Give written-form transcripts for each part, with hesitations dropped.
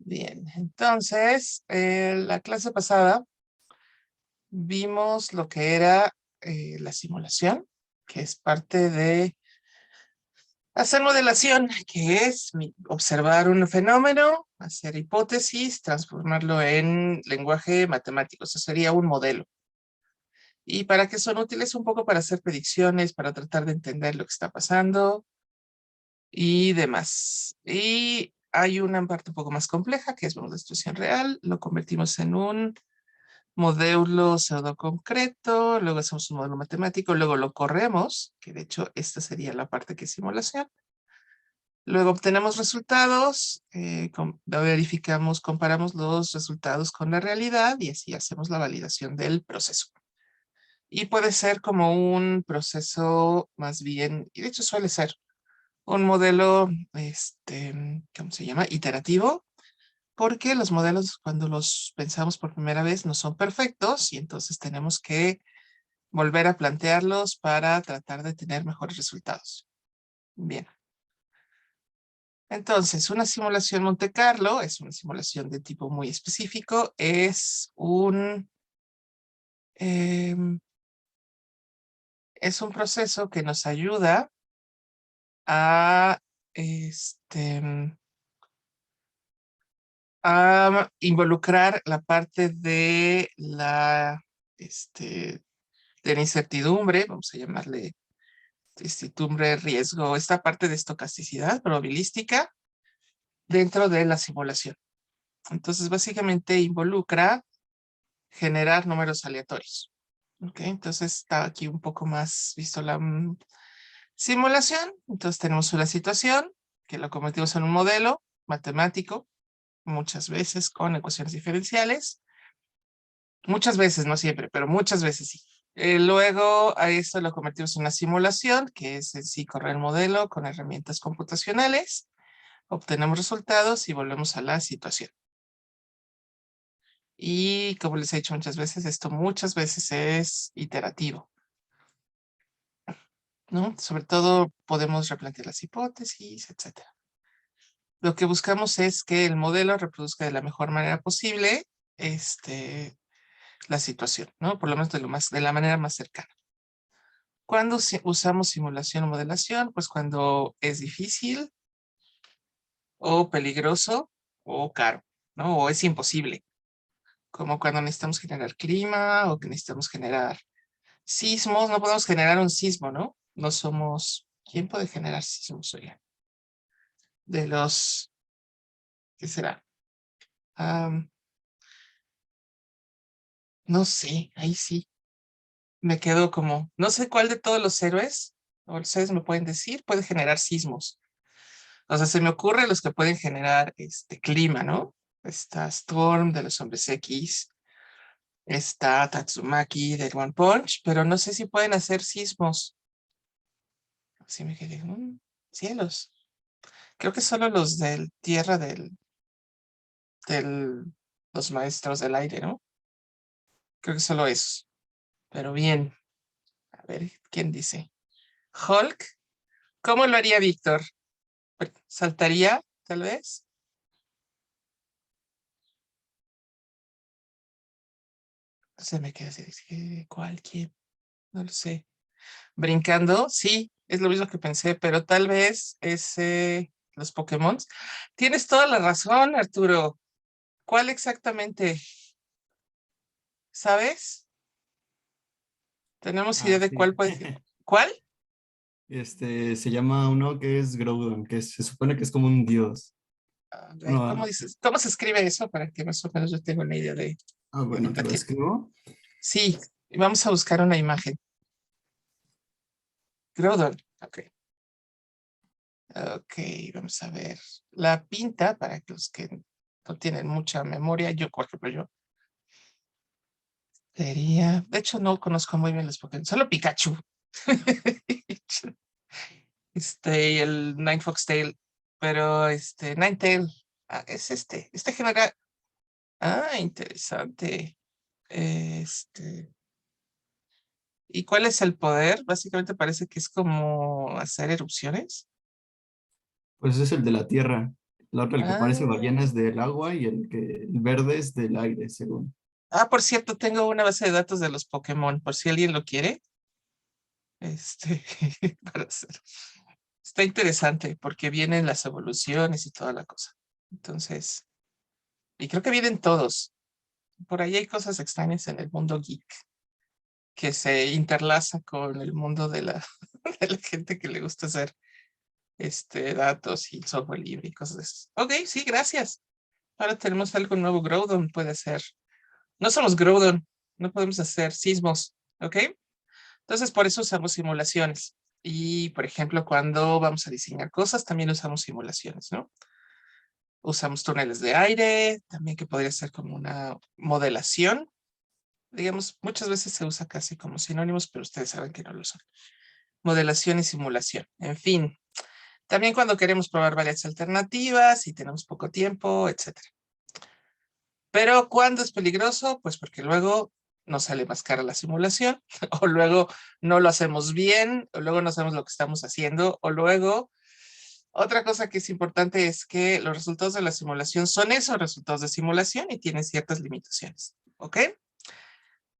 Bien, entonces, la clase pasada vimos lo que era la simulación, que es parte de hacer modelación, que es observar un fenómeno, hacer hipótesis, transformarlo en lenguaje matemático. Eso sería un modelo. ¿Y para qué son útiles? Un poco para hacer predicciones, para tratar de entender lo que está pasando y demás. Y hay una parte un poco más compleja, que es la situación real. Lo convertimos en un modelo pseudo concreto, luego hacemos un modelo matemático, luego lo corremos, que de hecho esta sería la parte que es simulación. Luego obtenemos resultados, verificamos, comparamos los resultados con la realidad y así hacemos la validación del proceso. Y puede ser como un proceso más bien, y de hecho suele ser un modelo, ¿cómo se llama? Iterativo, porque los modelos cuando los pensamos por primera vez no son perfectos y entonces tenemos que volver a plantearlos para tratar de tener mejores resultados. Bien. Entonces, una simulación Monte Carlo es una simulación de tipo muy específico, es un proceso que nos ayuda a, a involucrar la parte de la incertidumbre, vamos a llamarle incertidumbre, riesgo, esta parte de estocasticidad probabilística dentro de la simulación. Entonces, básicamente involucra generar números aleatorios. ¿Ok? Entonces, está aquí un poco más visto la simulación. Entonces, tenemos una situación que lo convertimos en un modelo matemático, muchas veces con ecuaciones diferenciales. Muchas veces, no siempre, pero muchas veces sí. Luego a esto lo convertimos en una simulación, que es en sí correr el modelo con herramientas computacionales. Obtenemos resultados y volvemos a la situación. Y como les he dicho muchas veces, esto muchas veces es iterativo, ¿no? Sobre todo podemos replantear las hipótesis, etcétera. Lo que buscamos es que el modelo reproduzca de la mejor manera posible la situación, ¿no? Por lo menos de la manera más cercana. ¿Cuándo usamos simulación o modelación? Pues cuando es difícil o peligroso o caro, ¿no? O es imposible, como cuando necesitamos generar clima o que necesitamos generar sismos. No podemos generar un sismo, ¿no? No somos... ¿Quién puede generar sismos? Oiga? De los... ¿Qué será? No sé, ahí sí. Me quedo como... No sé cuál de todos los héroes, o ustedes me pueden decir, puede generar sismos. O sea, se me ocurren los que pueden generar clima, ¿no? Está Storm de los Hombres X, está Tatsumaki de One Punch, pero no sé si pueden hacer sismos. Así me quedé, cielos. Creo que solo los del Tierra los Maestros del Aire, ¿no? Creo que solo esos. Pero bien, a ver, ¿quién dice? Hulk, ¿cómo lo haría Víctor? ¿Saltaría, tal vez? Se me queda así, ¿cuál, quién? No lo sé. Brincando, sí, es lo mismo que pensé, pero tal vez los Pokémon. Tienes toda la razón, Arturo. ¿Cuál exactamente? ¿Sabes? ¿Tenemos idea Ah, de sí. cuál puede ser? ¿Cuál? Se llama uno que es Groudon, que se supone que es como un dios. A ver, Bueno, ¿cómo dices? ¿Cómo se escribe eso para que más o menos yo tenga una idea de qué bueno, te pinta lo tiene? escribo. Sí, vamos a buscar una imagen. Groudon. Ok. Ok, vamos a ver. La pinta, para los que no tienen mucha memoria, yo, por ejemplo, yo sería... De hecho, no conozco muy bien los Pokémon. Solo Pikachu. Y el Nine Fox Tail. Pero Ninetale. Ah, es este. Este genera... Ah, interesante. ¿Y cuál es el poder? Básicamente parece que es como hacer erupciones. Pues es el de la Tierra. La otra, el que parece ballena Ah, es del agua y el verde es del aire, según. por cierto, tengo una base de datos de los Pokémon, por si alguien lo quiere. Este, para hacer. Está interesante porque vienen las evoluciones y toda la cosa. Entonces, y creo que vienen todos. Por ahí hay cosas extrañas en el mundo geek que se interlaza con el mundo de la, de la gente que le gusta hacer datos y software libre y cosas de esas. Ok, sí, gracias. Ahora tenemos algo nuevo. Groudon puede ser. No somos Groudon, no podemos hacer sismos, ¿ok? Entonces, por eso usamos simulaciones. Y, por ejemplo, cuando vamos a diseñar cosas, también usamos simulaciones, ¿no? Usamos túneles de aire, también que podría ser como una modelación. Digamos, muchas veces se usa casi como sinónimos, pero ustedes saben que no lo son. Modelación y simulación. En fin, también cuando queremos probar varias alternativas y tenemos poco tiempo, etcétera. Pero ¿cuándo es peligroso? Pues porque luego nos sale más cara la simulación, o luego no lo hacemos bien, o luego no sabemos lo que estamos haciendo, o luego otra cosa que es importante es que los resultados de la simulación son esos resultados de simulación y tienen ciertas limitaciones. ¿Ok?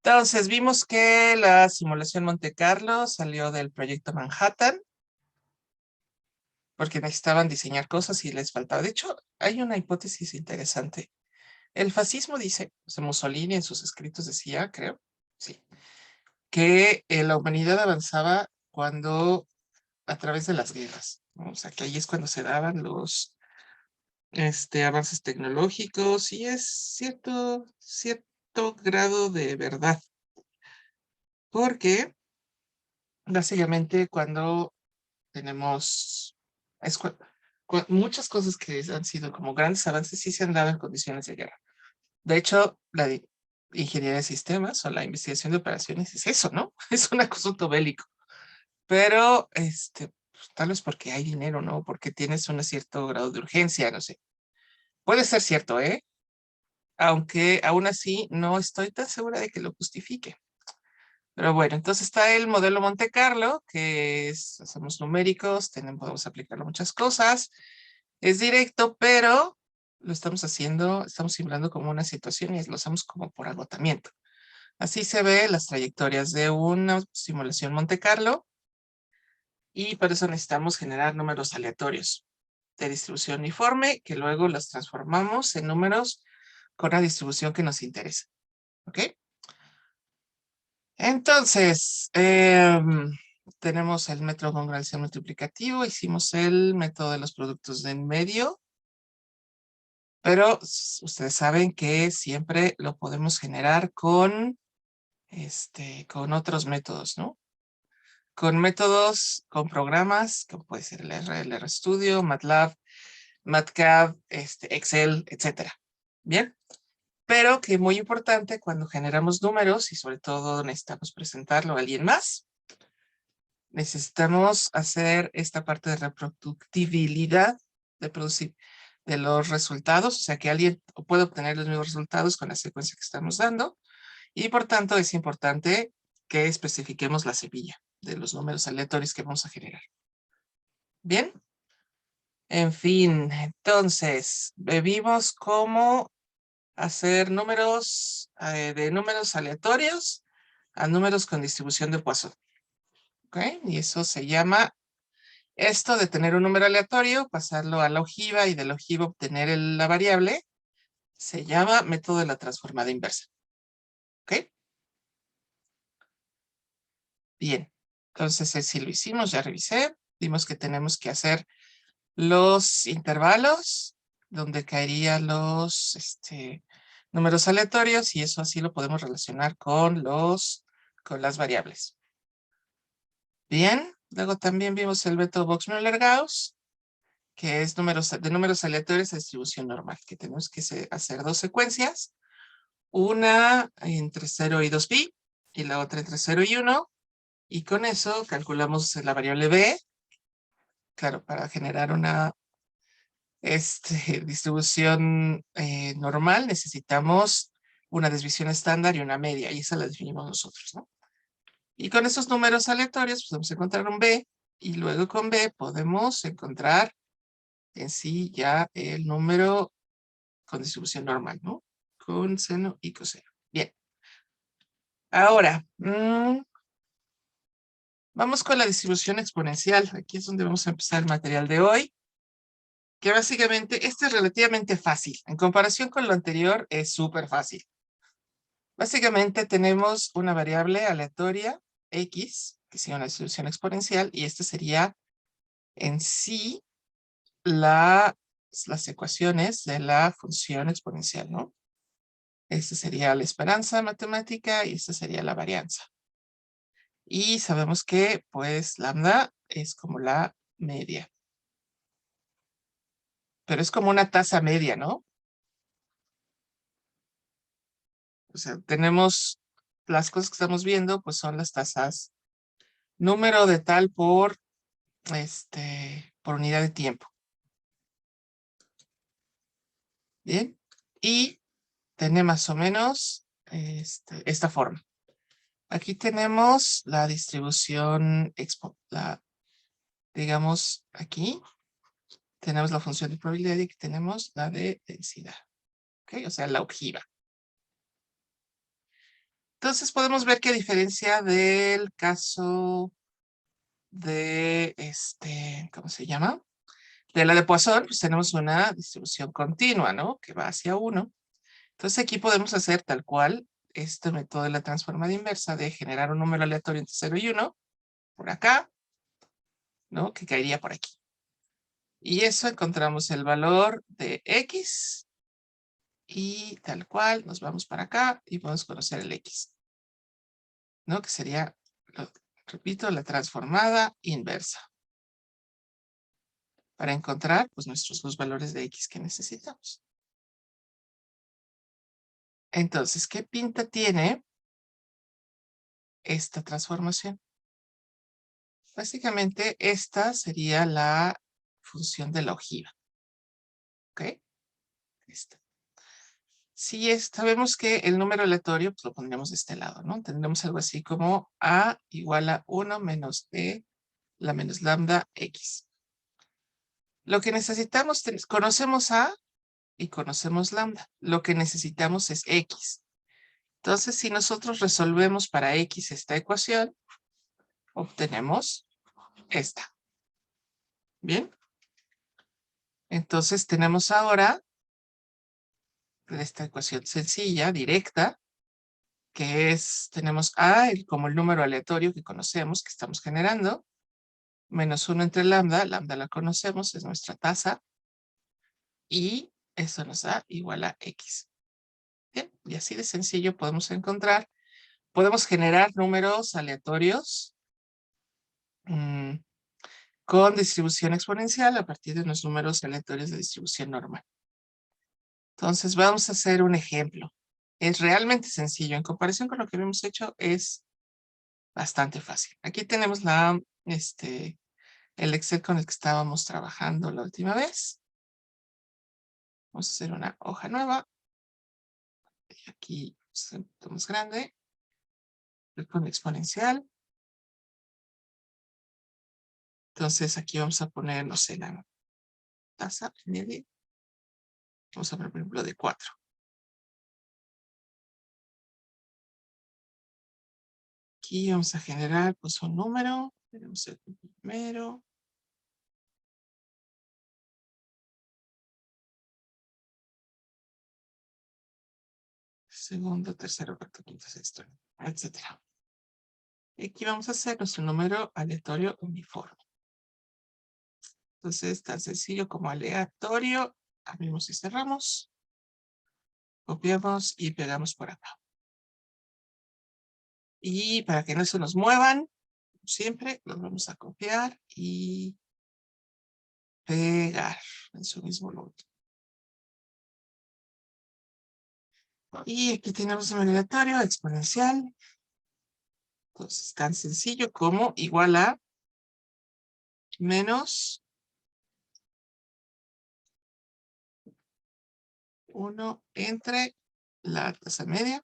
Entonces vimos que la simulación Monte Carlo salió del proyecto Manhattan porque necesitaban diseñar cosas y les faltaba. De hecho, hay una hipótesis interesante. El fascismo dice, o sea, Mussolini en sus escritos decía, creo, sí, que la humanidad avanzaba cuando a través de las guerras, ¿no? O sea, que ahí es cuando se daban los avances tecnológicos y es cierto grado de verdad, porque básicamente cuando tenemos muchas cosas que han sido como grandes avances sí se han dado en condiciones de guerra. De hecho, ingeniería de sistemas o la investigación de operaciones es eso, ¿no? Es un asunto bélico. Pero, pues, tal vez porque hay dinero, ¿no? Porque tienes un cierto grado de urgencia, no sé. Puede ser cierto, ¿eh? Aunque aún así no estoy tan segura de que lo justifique. Pero bueno, entonces está el modelo Monte Carlo, que es, hacemos numéricos, podemos aplicarlo a muchas cosas. Es directo, pero lo estamos haciendo, estamos simulando como una situación y lo hacemos como por agotamiento. Así se ve las trayectorias de una simulación Monte Carlo y por eso necesitamos generar números aleatorios de distribución uniforme que luego los transformamos en números con la distribución que nos interesa. ¿Ok? Entonces, tenemos el método congruencia multiplicativo, hicimos el método de los productos de en medio, pero ustedes saben que siempre lo podemos generar con otros métodos, ¿no? Con métodos, con programas, como puede ser el RStudio, MATLAB, MATCAD, Excel, etcétera. Bien, pero que muy importante cuando generamos números y sobre todo necesitamos presentarlo a alguien más, necesitamos hacer esta parte de reproductibilidad de producir de los resultados, o sea que alguien puede obtener los mismos resultados con la secuencia que estamos dando y por tanto es importante que especifiquemos la semilla de los números aleatorios que vamos a generar. Bien, en fin, entonces vimos cómo hacer números de números aleatorios a números con distribución de Poisson. ¿Ok? Y eso se llama esto de tener un número aleatorio, pasarlo a la ojiva y de la ojiva obtener la variable, se llama método de la transformada inversa. ¿Ok? Bien. Entonces, si lo hicimos, ya revisé. Vimos que tenemos que hacer los intervalos donde caerían los números aleatorios y eso así lo podemos relacionar con las variables. Bien. Luego también vimos el método Box-Müller-Gauss, que es de números aleatorios a distribución normal, que tenemos que hacer dos secuencias, una entre 0 y 2pi y la otra entre 0 y 1, y con eso calculamos la variable b, claro, para generar una distribución normal necesitamos una desviación estándar y una media, y esa la definimos nosotros, ¿no? Y con esos números aleatorios podemos encontrar un b, y luego con b podemos encontrar en sí ya el número con distribución normal, ¿no? Con seno y coseno. Bien. Ahora, vamos con la distribución exponencial. Aquí es donde vamos a empezar el material de hoy, que básicamente este es relativamente fácil. En comparación con lo anterior, es súper fácil. Básicamente tenemos una variable aleatoria, x, que sería una distribución exponencial, y esta sería en sí las ecuaciones de la función exponencial, ¿no? Esta sería la esperanza matemática y esta sería la varianza. Y sabemos que, pues, lambda es como la media. Pero es como una tasa media, ¿no? O sea, tenemos las cosas que estamos viendo, pues son las tasas número de tal por unidad de tiempo. Bien. Y tiene más o menos esta forma. Aquí tenemos la distribución, digamos, aquí tenemos la función de probabilidad y aquí tenemos la de densidad. ¿Ok? O sea, la ojiva. Entonces podemos ver que a diferencia del caso de, ¿cómo se llama? De la de Poisson, pues tenemos una distribución continua, ¿no? Que va hacia 1. Entonces aquí podemos hacer tal cual este método de la transformada inversa de generar un número aleatorio entre 0 y 1, por acá, ¿no? Que caería por aquí. Y eso encontramos el valor de x y tal cual nos vamos para acá y podemos conocer el x, ¿no? Que sería, repito, la transformada inversa. Para encontrar pues nuestros dos valores de x que necesitamos. Entonces, ¿qué pinta tiene esta transformación? Básicamente, esta sería la función de la ojiva. ¿Ok? Esta. Si sabemos que el número aleatorio, pues lo pondremos de este lado, ¿no? Tendremos algo así como a igual a 1 menos e, la menos lambda x. Lo que necesitamos, conocemos a y conocemos lambda. Lo que necesitamos es x. Entonces, si nosotros resolvemos para x esta ecuación, obtenemos esta. ¿Bien? Entonces, tenemos ahora esta ecuación sencilla, directa, que es, tenemos a como el número aleatorio que conocemos, que estamos generando, menos 1 entre lambda, lambda la conocemos, es nuestra tasa, y eso nos da igual a x. Bien, y así de sencillo podemos encontrar, podemos generar números aleatorios con distribución exponencial a partir de unos números aleatorios de distribución normal. Entonces vamos a hacer un ejemplo. Es realmente sencillo. En comparación con lo que habíamos hecho, es bastante fácil. Aquí tenemos el Excel con el que estábamos trabajando la última vez. Vamos a hacer una hoja nueva. Y aquí un poquito más grande. Con exponencial. Entonces aquí vamos a poner, no sé, la tasa media. Vamos a poner, por ejemplo, de 4. Aquí vamos a generar pues un número. Tenemos el primero. Segundo, tercero, cuarto, quinto, sexto, etc. Y aquí vamos a hacer nuestro número aleatorio uniforme. Entonces, tan sencillo como aleatorio. Abrimos y cerramos. Copiamos y pegamos por acá. Y para que no se nos muevan, siempre los vamos a copiar y pegar en su mismo lugar. Y aquí tenemos un aleatorio exponencial. Entonces, tan sencillo como igual a menos 1 entre la tasa media.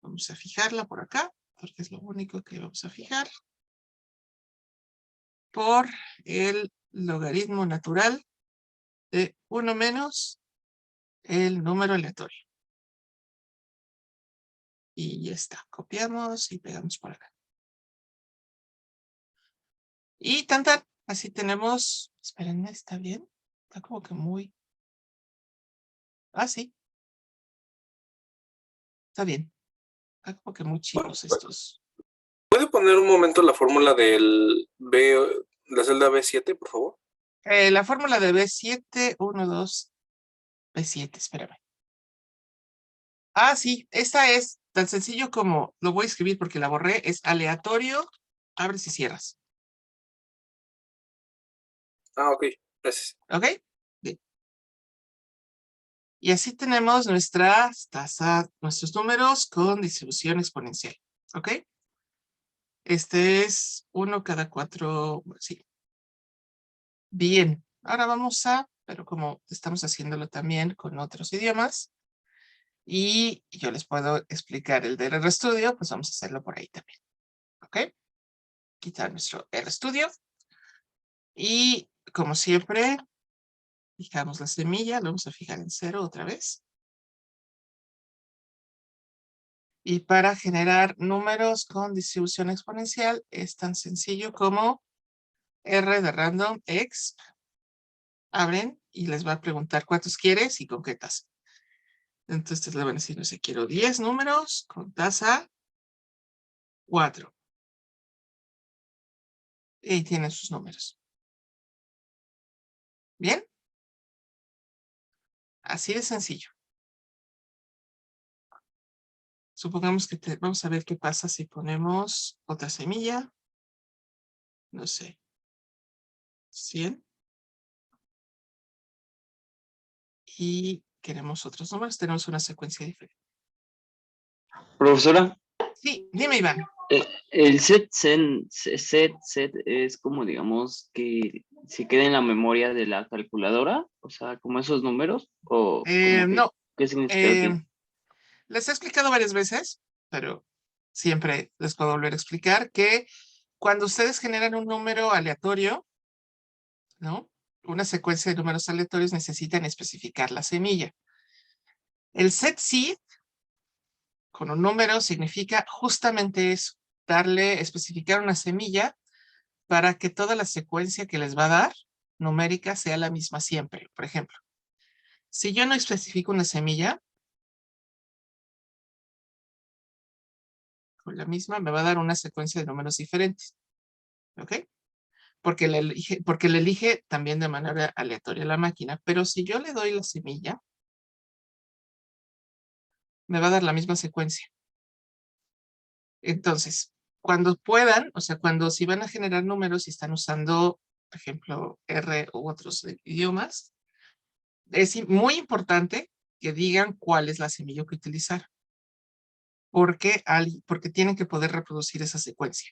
Vamos a fijarla por acá, porque es lo único que vamos a fijar. Por el logaritmo natural de 1 menos el número aleatorio. Y ya está. Copiamos y pegamos por acá. Y tan, así tenemos, espérenme, ¿está bien? Está como que muy... Ah, sí. Está bien. Está como que muy chicos estos. ¿Puede poner un momento la fórmula del B, la celda B7, por favor? La fórmula de B7, 1, 2, B7, espérame. Ah, sí, esta es tan sencillo como, lo voy a escribir porque la borré, es aleatorio, abres y cierras. Ah, ok, gracias. ¿Ok? Bien. Y así tenemos nuestras tasas, nuestros números con distribución exponencial. ¿Ok? Este es 1 cada 4, sí. Bien, ahora vamos a, pero como estamos haciéndolo también con otros idiomas, y yo les puedo explicar el del RStudio, pues vamos a hacerlo por ahí también. ¿Ok? Quitar nuestro RStudio. Y como siempre, fijamos la semilla, lo vamos a fijar en 0 otra vez. Y para generar números con distribución exponencial es tan sencillo como R de random exp. Abren y les va a preguntar cuántos quieres y con qué tasa. Entonces le van a decir, no sé, quiero 10 números con tasa 4. Y ahí tienen sus números. ¿Bien? Así de sencillo. Supongamos que vamos a ver qué pasa si ponemos otra semilla. No sé. 100. Y queremos otros números. Tenemos una secuencia diferente. Profesora, Sí, dime, Iván. el set es como, digamos, que se queda en la memoria de la calculadora, o sea, como esos números, o como que, No. ¿qué significado tiene? Les he explicado varias veces, pero siempre les puedo volver a explicar que cuando ustedes generan un número aleatorio, ¿no? Una secuencia de números aleatorios necesitan especificar la semilla. El set seed con un número significa justamente eso, especificar una semilla para que toda la secuencia que les va a dar numérica sea la misma siempre. Por ejemplo, si yo no especifico una semilla, con la misma me va a dar una secuencia de números diferentes. ¿Ok? Porque le elige también de manera aleatoria la máquina. Pero si yo le doy la semilla, me va a dar la misma secuencia. Entonces, cuando puedan, o sea, si van a generar números y están usando, por ejemplo, R u otros idiomas, es muy importante que digan cuál es la semilla que utilizar. Porque tienen que poder reproducir esa secuencia.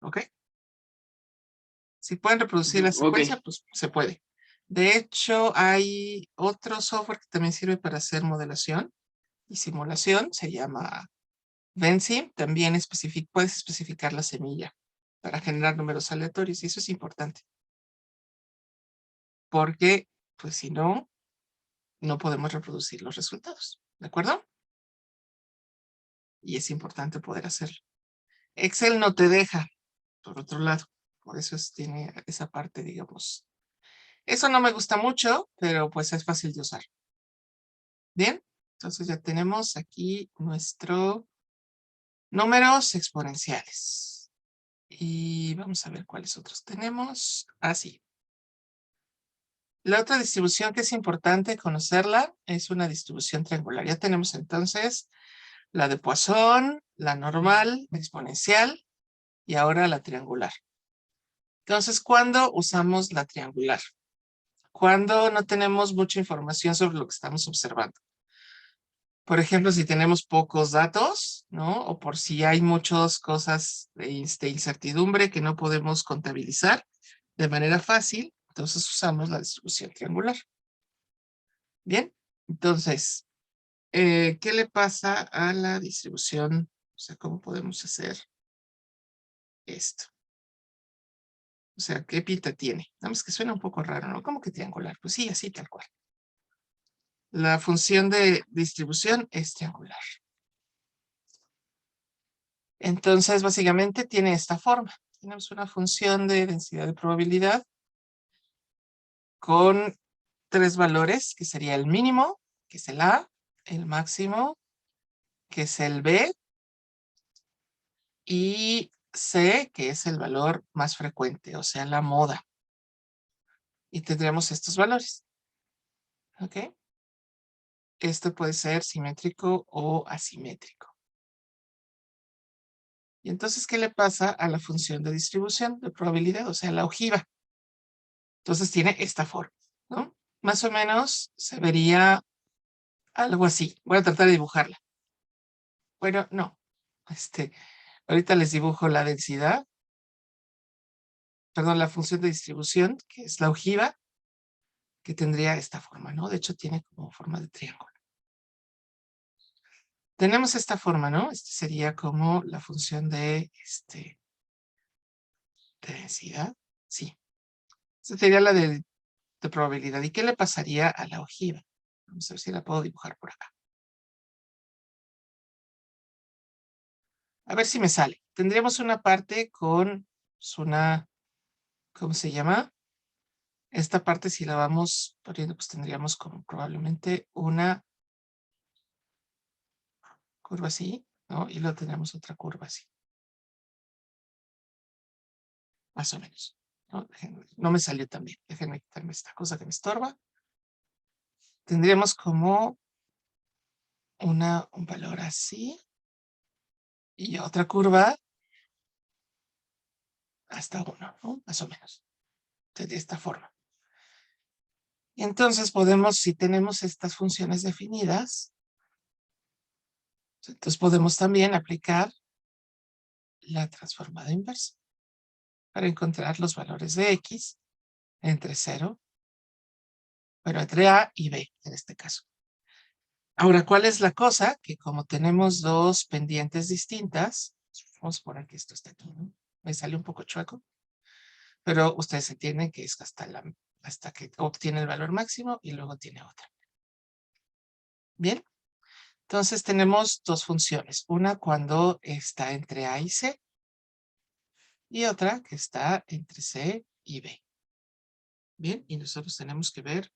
¿Ok? Si pueden reproducir la Ok, secuencia, pues se puede. De hecho, hay otro software que también sirve para hacer modelación y simulación. Se llama Vensim. También puedes especificar la semilla para generar números aleatorios. Y eso es importante. Porque, pues si no, no podemos reproducir los resultados. ¿De acuerdo? Y es importante poder hacerlo. Excel no te deja, por otro lado. Por eso tiene esa parte, digamos. Eso no me gusta mucho, pero pues es fácil de usar. Bien, entonces ya tenemos aquí nuestro números exponenciales. Y vamos a ver cuáles otros tenemos. Así. La otra distribución que es importante conocerla es una distribución triangular. Ya tenemos entonces la de Poisson, la normal, la exponencial y ahora la triangular. Entonces, ¿cuándo usamos la triangular? Cuando no tenemos mucha información sobre lo que estamos observando. Por ejemplo, si tenemos pocos datos, ¿no? O por si hay muchas cosas de incertidumbre que no podemos contabilizar de manera fácil, entonces usamos la distribución triangular. Bien, entonces, ¿qué le pasa a la distribución? O sea, ¿cómo podemos hacer esto? O sea, ¿qué pinta tiene? Nada más que suena un poco raro, ¿no? ¿Cómo que triangular? Pues sí, así tal cual. La función de distribución es triangular. Entonces, básicamente tiene esta forma. Tenemos una función de densidad de probabilidad con 3 valores, que sería el mínimo, que es el A, el máximo, que es el B, y C, que es el valor más frecuente, o sea, la moda. Y tendremos estos valores. ¿Ok? Esto puede ser simétrico o asimétrico. Y entonces, ¿qué le pasa a la función de distribución de probabilidad? O sea, la ojiva. Entonces tiene esta forma, ¿no? Más o menos se vería algo así. Voy a tratar de dibujarla. Bueno, no. Ahorita les dibujo la densidad. Perdón, la función de distribución, que es la ojiva, que tendría esta forma, ¿no? De hecho, tiene como forma de triángulo. Tenemos esta forma, ¿no? Este sería como la función de densidad. Sí. Esta sería la de probabilidad. ¿Y qué le pasaría a la ojiva? Vamos a ver si la puedo dibujar por acá. A ver si me sale. Tendríamos una parte con una, ¿cómo se llama? Esta parte, si la vamos poniendo, pues tendríamos como probablemente una curva así, ¿no? Y luego tendríamos otra curva así. Más o menos. ¿No? No me salió tan bien. Déjenme quitarme esta cosa que me estorba. Tendríamos como un valor así. Y otra curva hasta 1, ¿no? Más o menos. De esta forma. Y entonces podemos, si tenemos estas funciones definidas, entonces podemos también aplicar la transformada inversa para encontrar los valores de X entre 0, pero entre A y B en este caso. Ahora, ¿cuál es la cosa? Que como tenemos dos pendientes distintas, vamos a poner que esto está aquí, ¿no? Me sale un poco chueco, pero ustedes entienden que es hasta que obtiene el valor máximo y luego tiene otra. Bien, entonces tenemos dos funciones. Una cuando está entre A y C y otra que está entre C y B. Bien, y nosotros tenemos que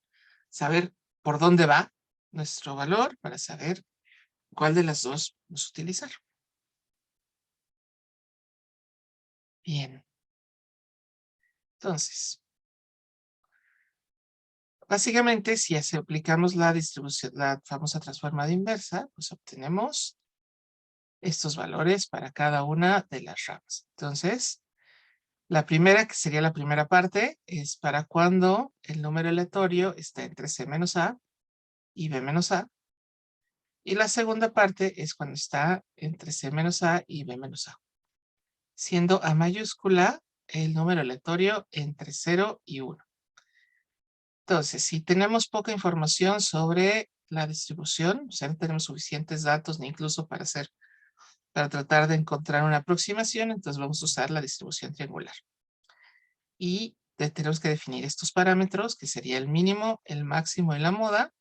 saber por dónde va nuestro valor para saber cuál de las dos vamos a utilizar. Bien. Entonces, básicamente, si aplicamos la distribución, la famosa transformada inversa, pues obtenemos estos valores para cada una de las ramas. Entonces, la primera, que sería la primera parte, es para cuando el número aleatorio está entre C menos A y B menos A. Y la segunda parte es cuando está entre C menos A y B menos A. Siendo A mayúscula el número aleatorio entre 0 y 1. Entonces, si tenemos poca información sobre la distribución, o sea, no tenemos suficientes datos ni incluso para tratar de encontrar una aproximación, entonces vamos a usar la distribución triangular. Y tenemos que definir estos parámetros, que sería el mínimo, el máximo y la moda,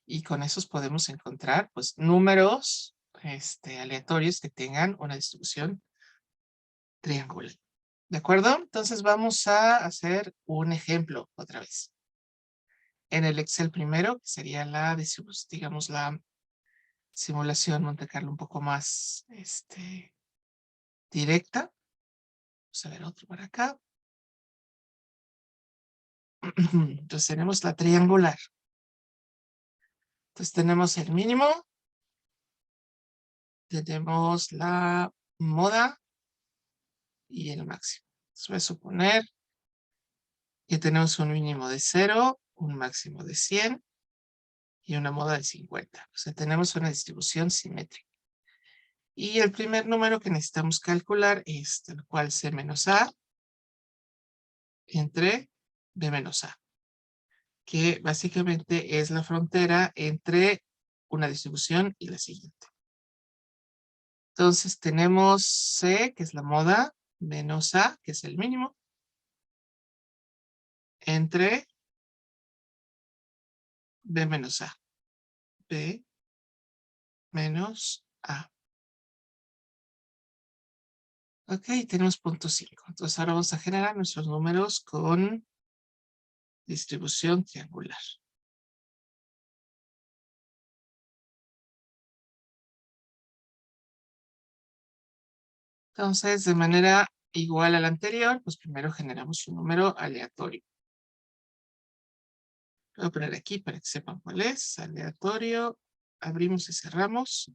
y con esos podemos encontrar pues números aleatorios que tengan una distribución triangular. ¿De acuerdo? Entonces vamos a hacer un ejemplo otra vez. En el Excel primero, que sería digamos, la simulación Monte Carlo un poco más directa. Vamos a ver otro por acá. Entonces tenemos la triangular. Entonces tenemos el mínimo. Tenemos la moda y el máximo. Entonces voy a suponer que tenemos un mínimo de 0, un máximo de 100 y una moda de 50. O sea, tenemos una distribución simétrica. Y el primer número que necesitamos calcular es tal cual C menos A entre B menos A, que básicamente es la frontera entre una distribución y la siguiente. Entonces tenemos C, que es la moda, menos A, que es el mínimo, entre B menos A. B menos A. Ok, tenemos punto 5. Entonces ahora vamos a generar nuestros números con distribución triangular. Entonces, de manera igual a la anterior, pues primero generamos un número aleatorio. Lo voy a poner aquí para que sepan cuál es. Aleatorio. Abrimos y cerramos.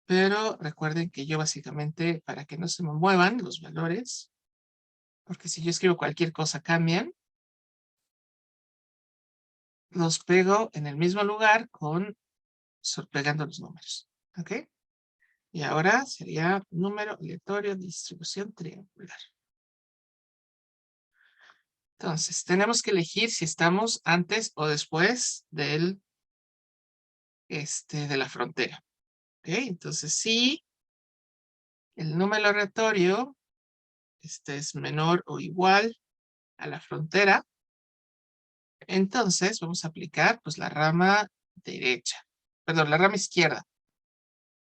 Pero recuerden que yo básicamente, para que no se me muevan los valores, porque si yo escribo cualquier cosa cambian, los pego en el mismo lugar con pegando los números. ¿Ok? Y ahora sería número aleatorio, distribución triangular. Entonces, tenemos que elegir si estamos antes o después de la frontera. ¿Ok? Entonces, si el número aleatorio es menor o igual a la frontera, entonces vamos a aplicar pues la rama derecha, perdón, la rama izquierda,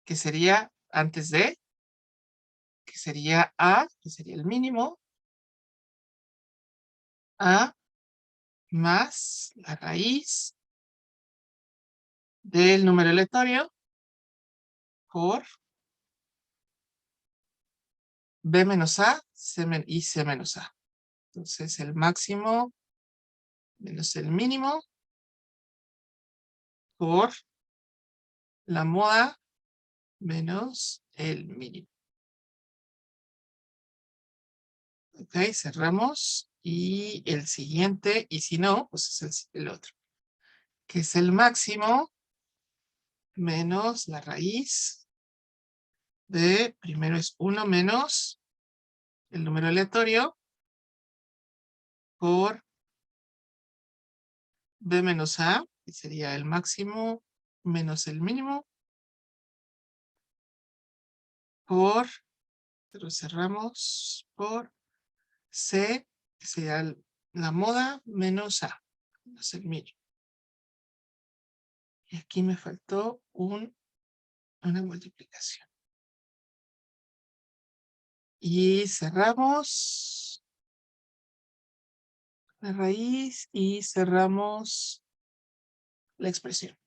que sería antes de, que sería A, que sería el mínimo, A más la raíz del número aleatorio por B menos A y C menos A. Entonces el máximo menos el mínimo por la moda menos el mínimo. Ok, cerramos. Y el siguiente, y si no, pues es el otro, que es el máximo menos la raíz de, primero es 1 menos el número aleatorio por B menos A, que sería el máximo menos el mínimo, por, pero cerramos, por C, que sería la moda menos A, menos el mínimo. Y aquí me faltó una multiplicación. Y cerramos la raíz y cerramos la expresión.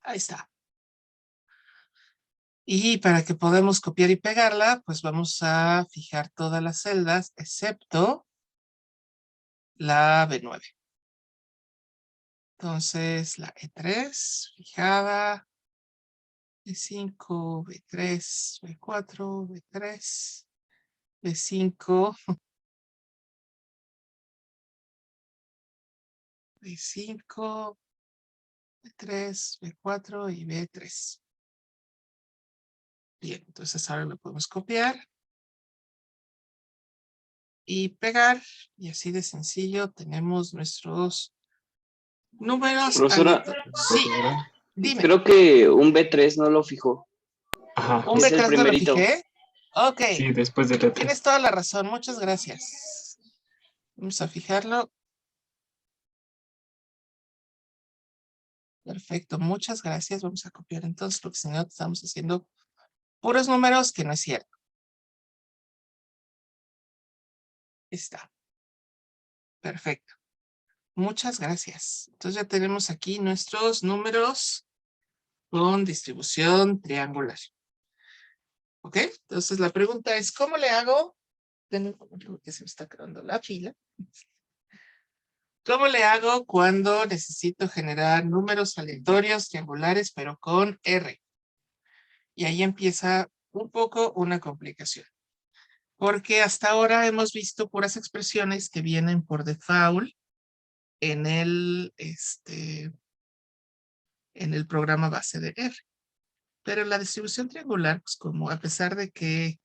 Ahí está. Y para que podamos copiar y pegarla, pues vamos a fijar todas las celdas, excepto la B9. Entonces, la E3, fijada, B5, B3, B4, B3, B5, B5, B3, B4 y B3. Bien, entonces ahora lo podemos copiar y pegar. Y así de sencillo tenemos nuestros números Profesora, aleatorios. Sí, dime. creo que un B3 no lo fijó. Ajá, ¿Un Es el B3 no lo primerito. fijé? Ok, sí, después de Tetris. tienes toda la razón. Muchas gracias. Vamos a fijarlo. Perfecto, muchas gracias. Vamos a copiar entonces, porque si no estamos haciendo puros números que no es cierto. Está. Perfecto. Muchas gracias. Entonces ya tenemos aquí nuestros números con distribución triangular. ¿Ok? Entonces la pregunta es, ¿cómo le hago? Denme un momento porque se me está quedando la pila. ¿Cómo le hago cuando necesito generar números aleatorios triangulares, pero con R? Y ahí empieza un poco una complicación. Porque hasta ahora hemos visto puras expresiones que vienen por default en el programa base de R. Pero la distribución triangular, pues como a pesar de que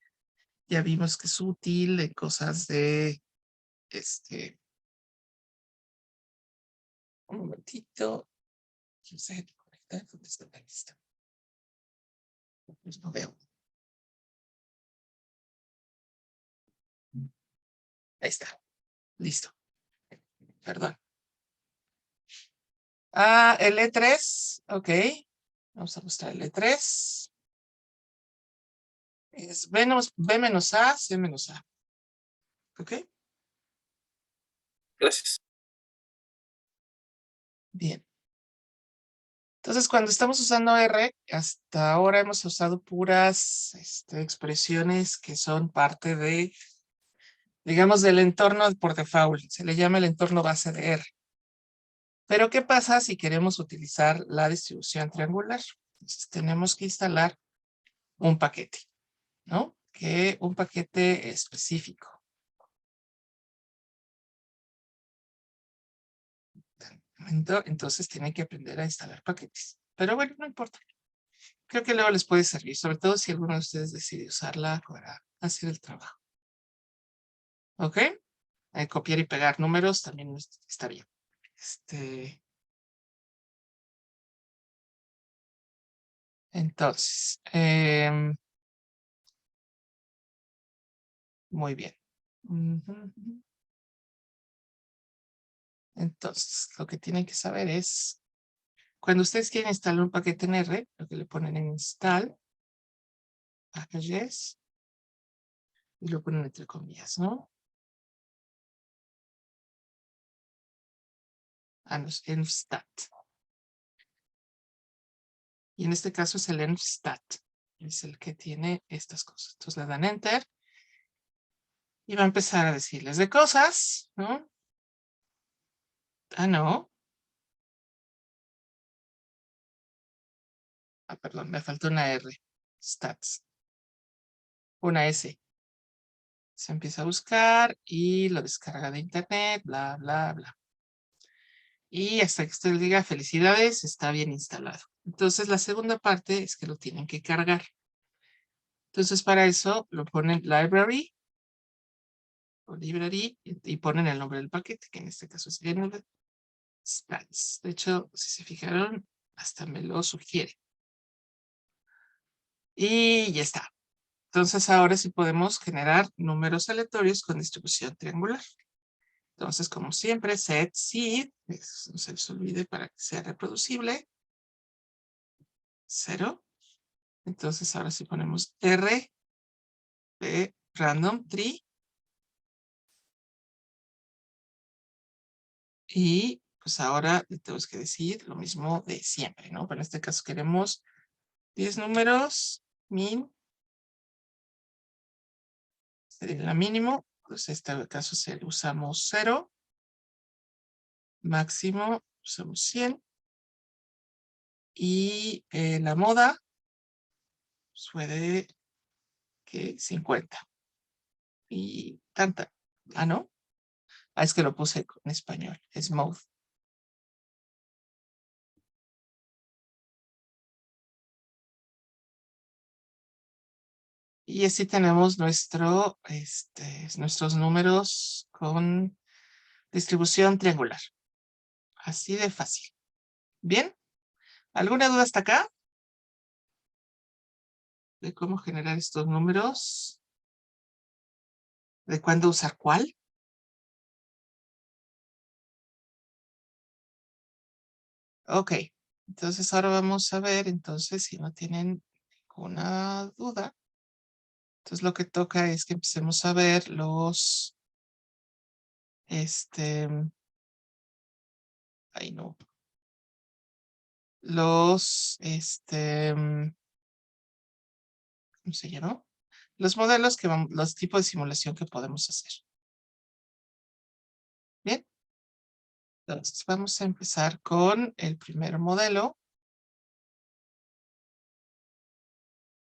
ya vimos que es útil en cosas de, un momentito, no sé, conectar, ¿dónde está la lista? Pues no veo. Ahí está, listo. perdón. El E3, ok. Vamos a mostrar el E3. Es B menos A, C menos A. ¿Ok? Gracias. Bien. Entonces, cuando estamos usando R, hasta ahora hemos usado puras expresiones que son parte de, digamos, del entorno por default. Se le llama el entorno base de R. Pero, ¿qué pasa si queremos utilizar la distribución triangular? Entonces, tenemos que instalar un paquete, ¿no? Un paquete específico. Entonces tienen que aprender a instalar paquetes. Pero bueno, no importa. Creo que luego les puede servir, sobre todo si alguno de ustedes decide usarla para hacer el trabajo. ¿Ok? Copiar y pegar números también está bien. Entonces, muy bien. Entonces, lo que tienen que saber es, cuando ustedes quieren instalar un paquete en R, lo que le ponen en install, packages, y lo ponen entre comillas, ¿no? Enstat. Y en este caso es el enstat. Es el que tiene estas cosas. Entonces le dan enter. Y va a empezar a decirles de cosas, ¿no? No. Perdón, me faltó una R. Stats. Una S. Se empieza a buscar y lo descarga de internet, bla, bla, bla. Y hasta que usted le diga felicidades, está bien instalado. Entonces la segunda parte es que lo tienen que cargar. Entonces para eso lo ponen library o library y ponen el nombre del paquete, que en este caso es stats. De hecho, si se fijaron, hasta me lo sugiere. Y ya está. Entonces ahora sí podemos generar números aleatorios con distribución triangular. Entonces, como siempre, set seed, no se les olvide para que sea reproducible, 0. Entonces ahora sí ponemos R de random tree. Y pues ahora le tenemos que decir lo mismo de siempre, ¿no? Pero en este caso queremos 10 números, min, sería la mínimo. Pues en este caso usamos 0. Máximo usamos 100. Y la moda pues, fue de ¿qué? 50. Y tanta. ¿No? Es que lo puse en español. Es mode. Y así tenemos nuestros números con distribución triangular. Así de fácil. ¿Bien? ¿Alguna duda hasta acá? De cómo generar estos números. ¿De cuándo usar cuál? Ok. Entonces ahora vamos a ver, entonces, si no tienen ninguna duda. Entonces lo que toca es que empecemos a ver los... Ay, no. Los... ¿Cómo se llama? Los modelos que vamos... Los tipos de simulación que podemos hacer. Bien. Entonces vamos a empezar con el primer modelo.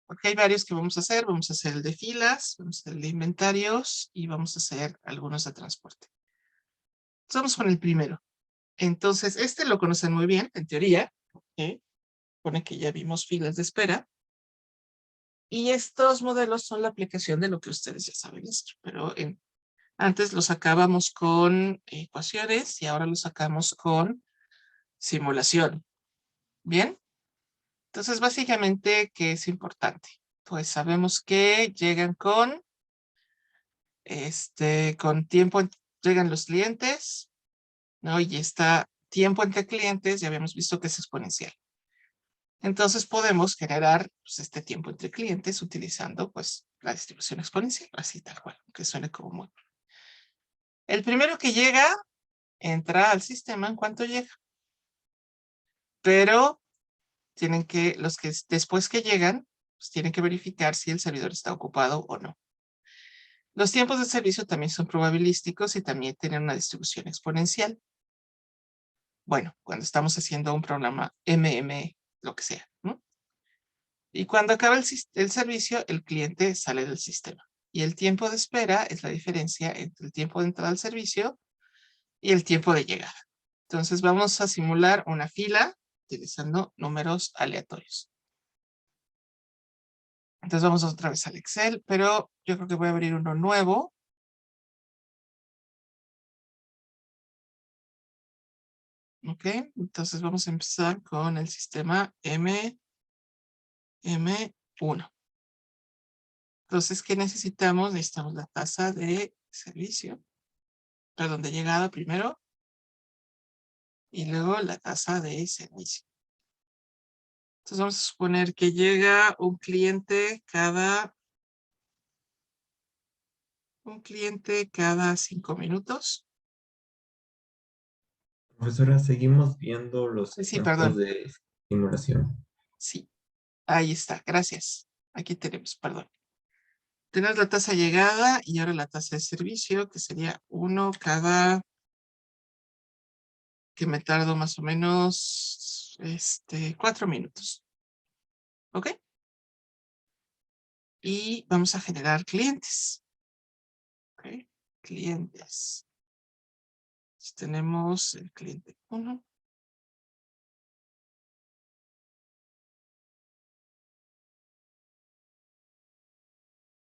Porque hay varios que vamos a hacer. Vamos a hacer el de filas, vamos a hacer el de inventarios y vamos a hacer algunos de transporte. Entonces vamos con el primero. Entonces, este lo conocen muy bien, en teoría. Pone que ya vimos filas de espera. Y estos modelos son la aplicación de lo que ustedes ya saben hacer. Pero antes lo sacábamos con ecuaciones y ahora lo sacamos con simulación. ¿Bien? Entonces, básicamente, ¿qué es importante? Pues sabemos que llegan con tiempo, llegan los clientes, ¿no? Y está tiempo entre clientes, ya habíamos visto que es exponencial. Entonces podemos generar pues, este tiempo entre clientes utilizando pues la distribución exponencial, así tal cual, que suene como muy. El primero que llega, entra al sistema en cuanto llega. Pero tienen que, los que después que llegan, pues tienen que verificar si el servidor está ocupado o no. Los tiempos de servicio también son probabilísticos y también tienen una distribución exponencial. Bueno, cuando estamos haciendo un programa lo que sea, ¿no? Y cuando acaba el servicio, el cliente sale del sistema. Y el tiempo de espera es la diferencia entre el tiempo de entrada al servicio y el tiempo de llegada. Entonces vamos a simular una fila utilizando números aleatorios. Entonces vamos otra vez al Excel, pero yo creo que voy a abrir uno nuevo. Ok, entonces vamos a empezar con el sistema M1. Entonces, ¿qué necesitamos? Necesitamos la tasa de servicio, perdón, de llegada primero, y luego la tasa de servicio. Entonces vamos a suponer que llega un cliente cada 5 minutos. Profesora, seguimos viendo los Sí, ejemplos perdón. de simulación. Sí, ahí está, gracias. Aquí tenemos, perdón. Tenemos la tasa de llegada y ahora la tasa de servicio, que sería 1 cada, que me tardo más o menos 4 minutos. ¿Ok? Y vamos a generar clientes. ¿Ok? Clientes. Entonces, tenemos el cliente 1.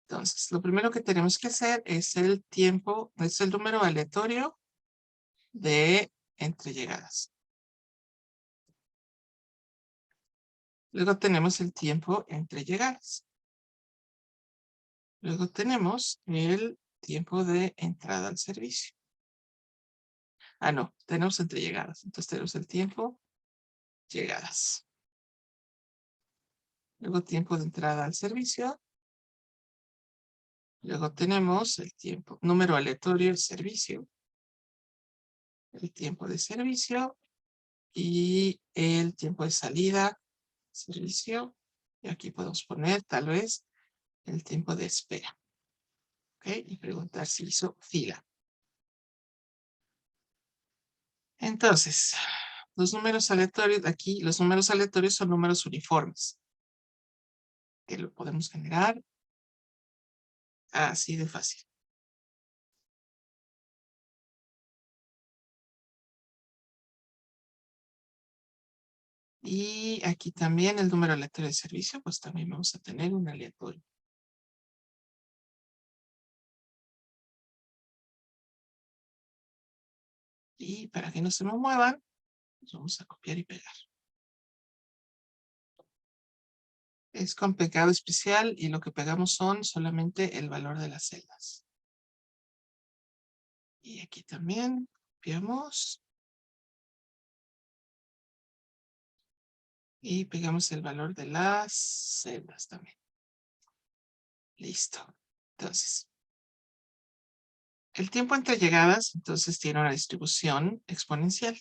Entonces, lo primero que tenemos que hacer es el tiempo, es el número aleatorio de entrellegadas. Luego tenemos el tiempo entre llegadas. Luego tenemos el tiempo de entrada al servicio. Ah, no, tenemos entre llegadas. Entonces tenemos el tiempo llegadas. Luego tiempo de entrada al servicio. Luego tenemos el tiempo, número aleatorio del servicio. El tiempo de servicio. Y el tiempo de salida, servicio. Y aquí podemos poner tal vez el tiempo de espera. ¿Ok? Y preguntar si hizo fila. Entonces, los números aleatorios, aquí los números aleatorios son números uniformes. Que lo podemos generar así de fácil. Y aquí también el número aleatorio de servicio, pues también vamos a tener un aleatorio. Y para que no se me muevan, pues vamos a copiar y pegar. Es con pegado especial y lo que pegamos son solamente el valor de las celdas. Y aquí también copiamos. Y pegamos el valor de las celdas también. Listo. Entonces, el tiempo entre llegadas, entonces tiene una distribución exponencial.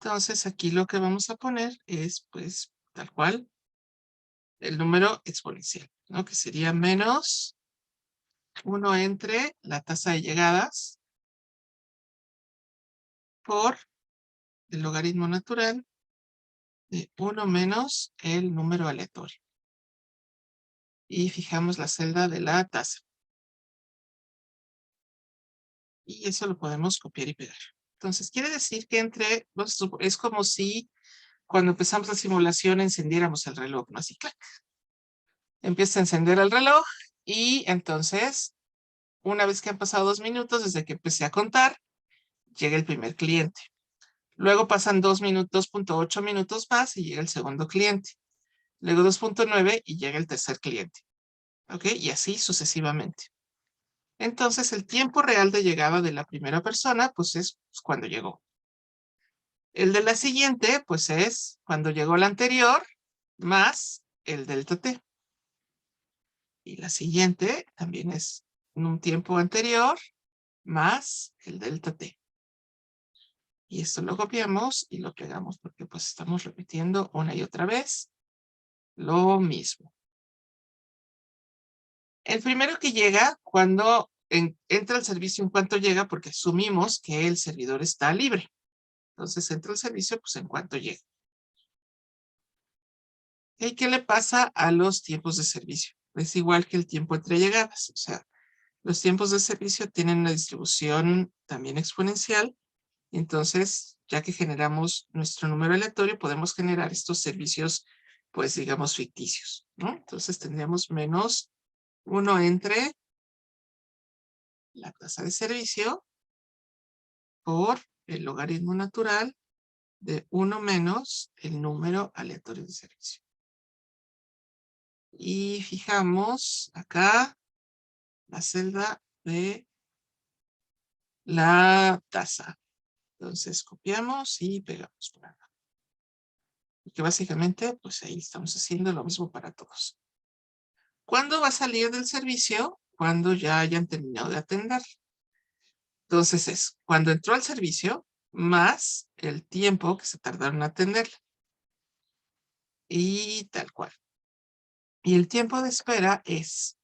Entonces, aquí lo que vamos a poner es, pues, tal cual, el número exponencial, ¿no? Que sería menos 1 entre la tasa de llegadas por el logaritmo natural de 1 menos el número aleatorio. Y fijamos la celda de la tasa. Y eso lo podemos copiar y pegar. Entonces, quiere decir que es como si cuando empezamos la simulación encendiéramos el reloj, ¿no? Así, clac. Empieza a encender el reloj y entonces, una vez que han pasado 2 minutos desde que empecé a contar, llega el primer cliente. Luego pasan 2 minutos, 0.8 minutos más y llega el segundo cliente. Luego 2.9 y llega el tercer cliente. ¿Ok? Y así sucesivamente. Entonces, el tiempo real de llegada de la primera persona, pues es cuando llegó. El de la siguiente, pues es cuando llegó la anterior, más el delta t. Y la siguiente también es en un tiempo anterior, más el delta t. Y esto lo copiamos y lo pegamos porque pues estamos repitiendo una y otra vez lo mismo. El primero que llega, cuando entra al servicio, en cuanto llega, porque asumimos que el servidor está libre. Entonces entra al servicio, pues en cuanto llega. ¿Y qué le pasa a los tiempos de servicio? Es igual que el tiempo entre llegadas. O sea, los tiempos de servicio tienen una distribución también exponencial. Entonces, ya que generamos nuestro número aleatorio, podemos generar estos servicios, pues digamos, ficticios, ¿no? Entonces tendríamos menos 1 entre la tasa de servicio por el logaritmo natural de 1 menos el número aleatorio de servicio. Y fijamos acá la celda de la tasa. Entonces copiamos y pegamos por acá. Y que básicamente, pues ahí estamos haciendo lo mismo para todos. ¿Cuándo va a salir del servicio? Cuando ya hayan terminado de atender. Entonces es cuando entró al servicio más el tiempo que se tardaron en atenderla. Y tal cual. Y el tiempo de espera es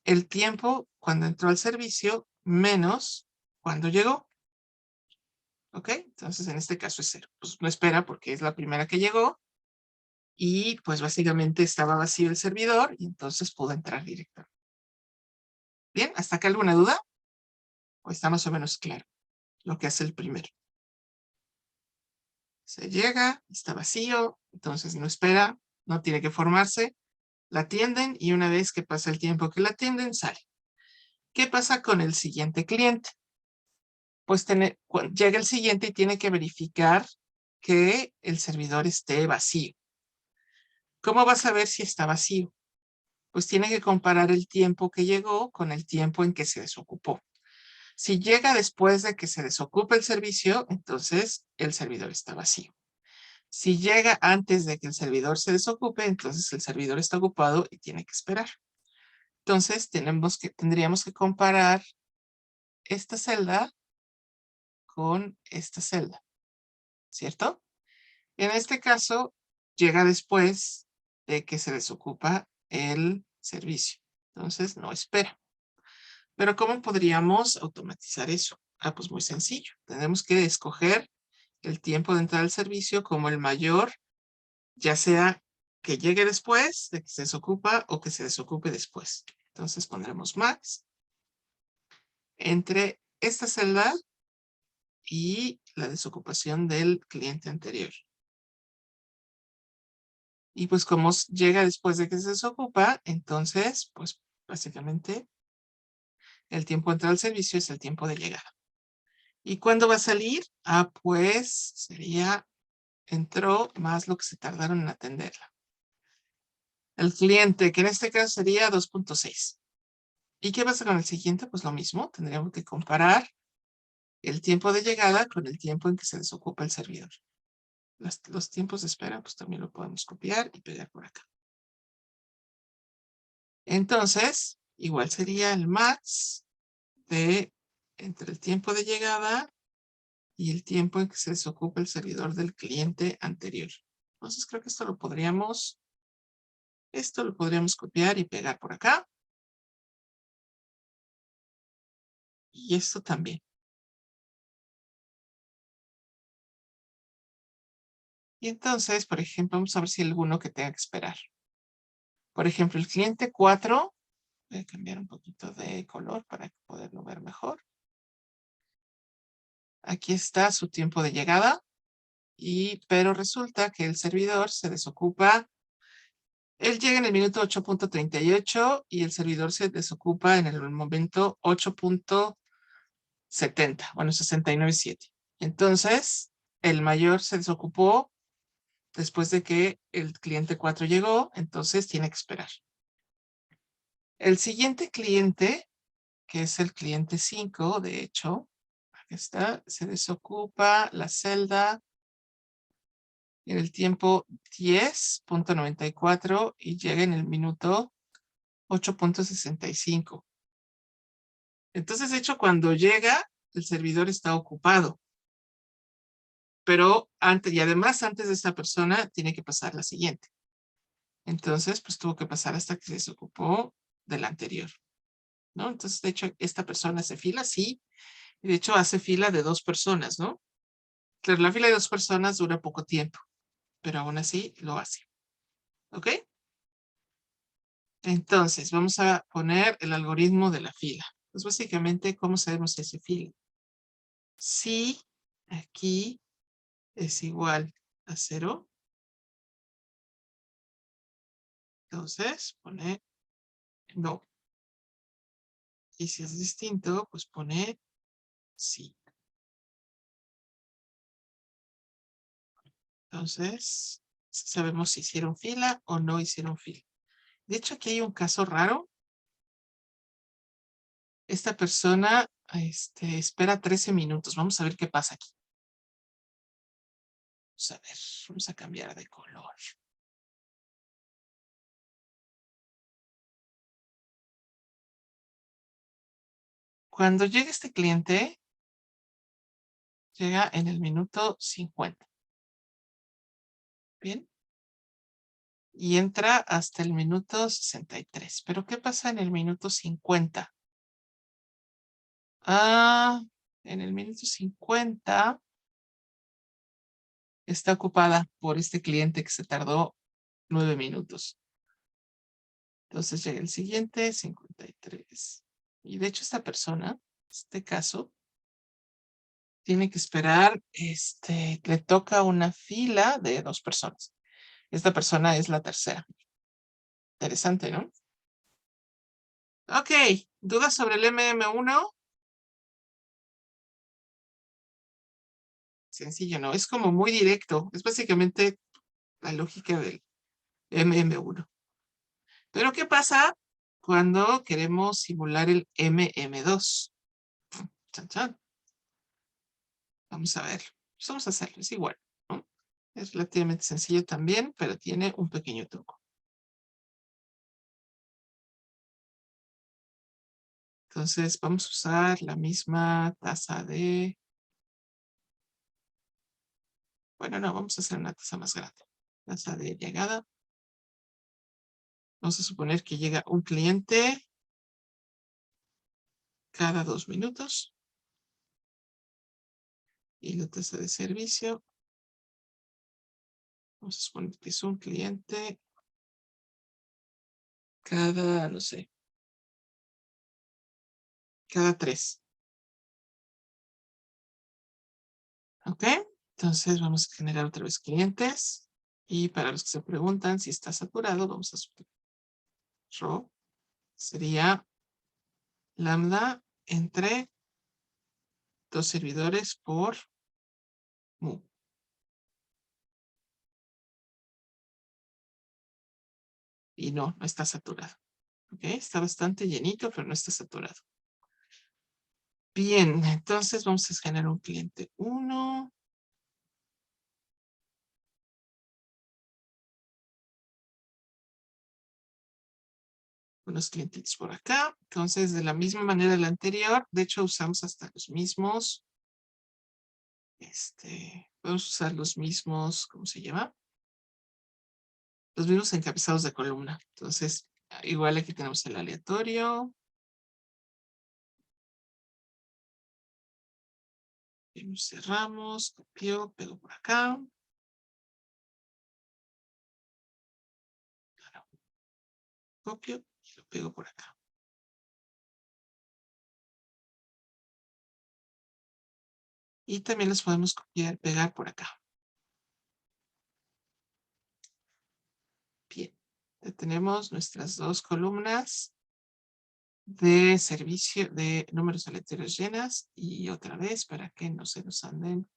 el tiempo cuando entró al servicio menos cuando llegó. ¿Ok? Entonces en este caso es 0. Pues no espera porque es la primera que llegó. Y pues básicamente estaba vacío el servidor y entonces pudo entrar directamente. Bien, ¿hasta acá alguna duda? ¿O está más o menos claro lo que hace el primero? Se llega, está vacío, entonces no espera, no tiene que formarse, la atienden y una vez que pasa el tiempo que la atienden, sale. ¿Qué pasa con el siguiente cliente? Pues llega el siguiente y tiene que verificar que el servidor esté vacío. ¿Cómo va a saber si está vacío? Pues tiene que comparar el tiempo que llegó con el tiempo en que se desocupó. Si llega después de que se desocupe el servicio, entonces el servidor está vacío. Si llega antes de que el servidor se desocupe, entonces el servidor está ocupado y tiene que esperar. Entonces tendríamos que comparar esta celda con esta celda, ¿cierto? En este caso, llega después de que se desocupa el servicio. Entonces, no espera. Pero ¿cómo podríamos automatizar eso? Ah, pues muy sencillo. Tenemos que escoger el tiempo de entrada al servicio como el mayor, ya sea que llegue después de que se desocupa o que se desocupe después. Entonces pondremos max entre esta celda y la desocupación del cliente anterior. Y pues como llega después de que se desocupa, entonces, pues básicamente el tiempo de entrada al servicio es el tiempo de llegada. ¿Y cuándo va a salir? Ah, pues sería entró más lo que se tardaron en atenderla. El cliente, que en este caso sería 2.6. ¿Y qué pasa con el siguiente? Pues lo mismo, tendríamos que comparar el tiempo de llegada con el tiempo en que se desocupa el servidor. Los tiempos de espera, pues también lo podemos copiar y pegar por acá. Entonces, igual sería el max de entre el tiempo de llegada y el tiempo en que se desocupa el servidor del cliente anterior. Entonces creo que esto lo podríamos copiar y pegar por acá. Y esto también. Y entonces, por ejemplo, vamos a ver si hay alguno que tenga que esperar. Por ejemplo, el cliente 4, voy a cambiar un poquito de color para poderlo ver mejor. Aquí está su tiempo de llegada, pero resulta que el servidor se desocupa. Él llega en el minuto 8.38 y el servidor se desocupa en el momento 8.70, bueno, 69.7. Entonces, el mayor se desocupó después de que el cliente 4 llegó, entonces tiene que esperar. El siguiente cliente que es el cliente 5, de hecho. Aquí está, se desocupa la celda en el tiempo 10.94 y llega en el minuto 8.65. Entonces, de hecho, cuando llega, el servidor está ocupado. Pero antes, y además antes de esta persona, tiene que pasar la siguiente. Entonces, pues tuvo que pasar hasta que se desocupó del anterior, ¿no? Entonces, de hecho, esta persona hace fila, sí. Y de hecho, hace fila de 2 personas, ¿no? Claro, la fila de 2 personas dura poco tiempo, pero aún así lo hace. ¿Ok? Entonces, vamos a poner el algoritmo de la fila. Pues básicamente, ¿cómo sabemos si hace fila? Si aquí es igual a 0, entonces pone no. Y si es distinto, pues pone sí. Entonces, sabemos si hicieron fila o no hicieron fila. De hecho, aquí hay un caso raro. Esta persona espera 13 minutos. Vamos a ver qué pasa aquí. Vamos a ver, vamos a cambiar de color. Cuando llega este cliente, llega en el minuto 50. Bien. Y entra hasta el minuto 63. ¿Pero qué pasa en el minuto 50? En el minuto 50 está ocupada por este cliente que se tardó 9 minutos. Entonces llega el siguiente, 53. Y de hecho esta persona, en este caso, tiene que esperar, le toca una fila de 2 personas. Esta persona es la tercera. Interesante, ¿no? Ok, ¿dudas sobre el MM1? Sencillo, ¿no? Es como muy directo. Es básicamente la lógica del MM1. Pero ¿qué pasa cuando queremos simular el MM2? Chan, chan. Vamos a verlo. Pues vamos a hacerlo, es igual, ¿no? Es relativamente sencillo también, pero tiene un pequeño truco. Entonces vamos a usar la misma tasa de... Bueno, no, vamos a hacer una tasa más grande. Tasa de llegada. Vamos a suponer que llega un cliente cada 2 minutos. Y la tasa de servicio. Vamos a suponer que es un cliente cada, no sé, cada 3. ¿Ok? Entonces vamos a generar otra vez clientes. Y para los que se preguntan si está saturado, vamos a subir rho. Sería lambda entre 2 servidores por mu. Y no está saturado. ¿Ok? Está bastante llenito, pero no está saturado. Bien, entonces vamos a generar un cliente 1. Unos clientitos por acá. Entonces, de la misma manera de la anterior, de hecho usamos hasta los mismos. Podemos usar los mismos, ¿cómo se llama? Los mismos encabezados de columna. Entonces, igual aquí tenemos el aleatorio. Y nos cerramos, copio, pego por acá. Claro. Copio y lo pego por acá. Y también los podemos copiar, pegar por acá. Bien. Ya tenemos nuestras 2 columnas de servicio de números aleatorios llenas. Y otra vez, para que no se nos anden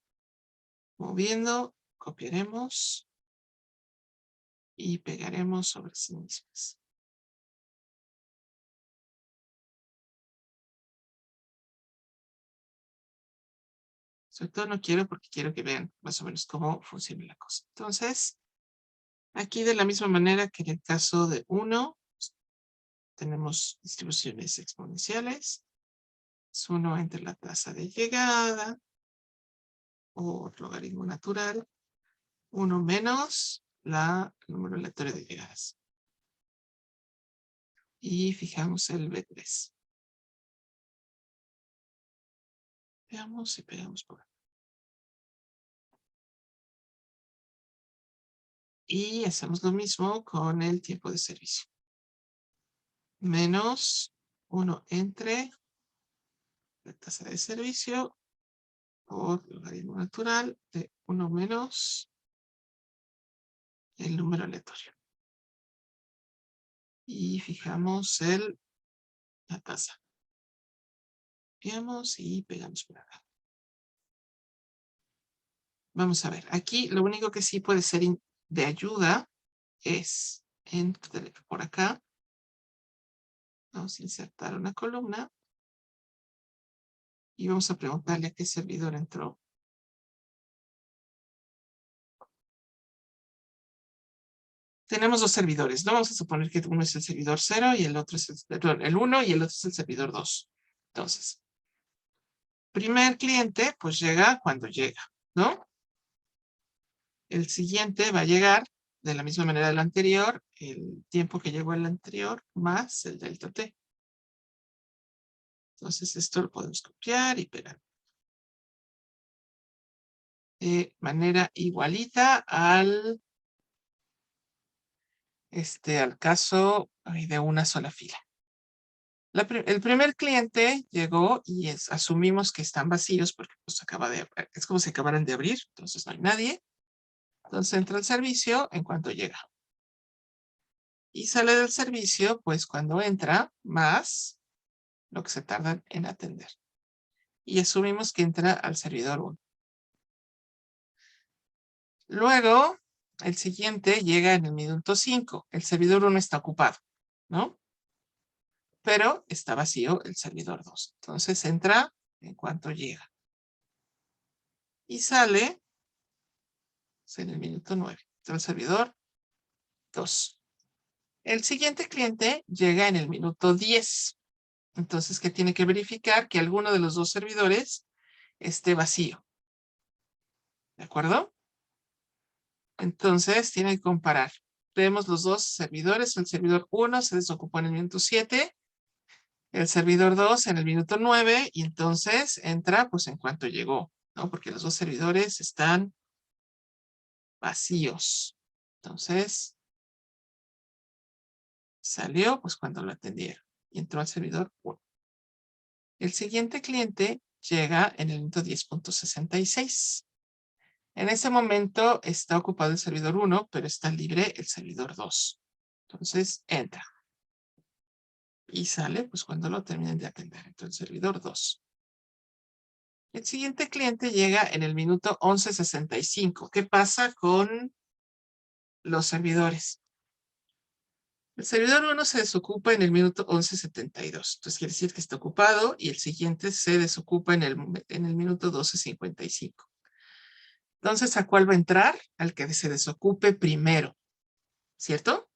moviendo, copiaremos y pegaremos sobre sí mismas. Sobre todo no quiero porque quiero que vean más o menos cómo funciona la cosa. Entonces, aquí de la misma manera que en el caso de 1, tenemos distribuciones exponenciales. Es 1 entre la tasa de llegada o logaritmo natural. 1 menos el número aleatorio de llegadas. Y fijamos el B3. Veamos si pegamos por acá. Y hacemos lo mismo con el tiempo de servicio. Menos 1 entre la tasa de servicio por logaritmo natural de 1 menos el número aleatorio. Y fijamos la tasa. Veamos y pegamos por acá. Vamos a ver, aquí lo único que sí puede ser de ayuda es por acá. Vamos a insertar una columna. Y vamos a preguntarle a qué servidor entró. Tenemos 2 servidores, ¿no? Vamos a suponer que uno es el servidor 0 y el otro es el 1 y el otro es el servidor 2. Entonces, primer cliente, pues llega cuando llega, ¿no? El siguiente va a llegar de la misma manera del anterior, el tiempo que llegó el anterior más el delta t. Entonces, esto lo podemos copiar y pegar. De manera igualita al caso de una sola fila. El primer cliente llegó y asumimos que están vacíos porque pues, es como si acabaran de abrir, entonces no hay nadie. Entonces entra al servicio en cuanto llega. Y sale del servicio pues cuando entra más lo que se tarda en atender. Y asumimos que entra al servidor 1. Luego, el siguiente llega en el minuto 5. El servidor 1 está ocupado, ¿no? Pero está vacío el servidor 2. Entonces entra en cuanto llega. Y sale en el minuto 9. Entra el servidor 2. El siguiente cliente llega en el minuto 10. Entonces, ¿qué tiene que verificar? Que alguno de los 2 servidores esté vacío. ¿De acuerdo? Entonces, tiene que comparar. Vemos los 2 servidores. El servidor 1 se desocupó en el minuto 7. El servidor 2 en el minuto 9. Y entonces entra pues en cuanto llegó, ¿no? Porque los 2 servidores están vacíos. Entonces, salió pues cuando lo atendieron. Y entró al servidor 1. El siguiente cliente llega en el minuto 10.66. En ese momento está ocupado el servidor 1, pero está libre el servidor 2. Entonces entra. Y sale pues cuando lo terminen de atender. Entonces el servidor 2. El siguiente cliente llega en el minuto 11.65. ¿Qué pasa con los servidores? El servidor 1 se desocupa en el minuto 11.72. Entonces quiere decir que está ocupado y el siguiente se desocupa en el minuto 12.55. Entonces, ¿a cuál va a entrar? Al que se desocupe primero. ¿Cierto?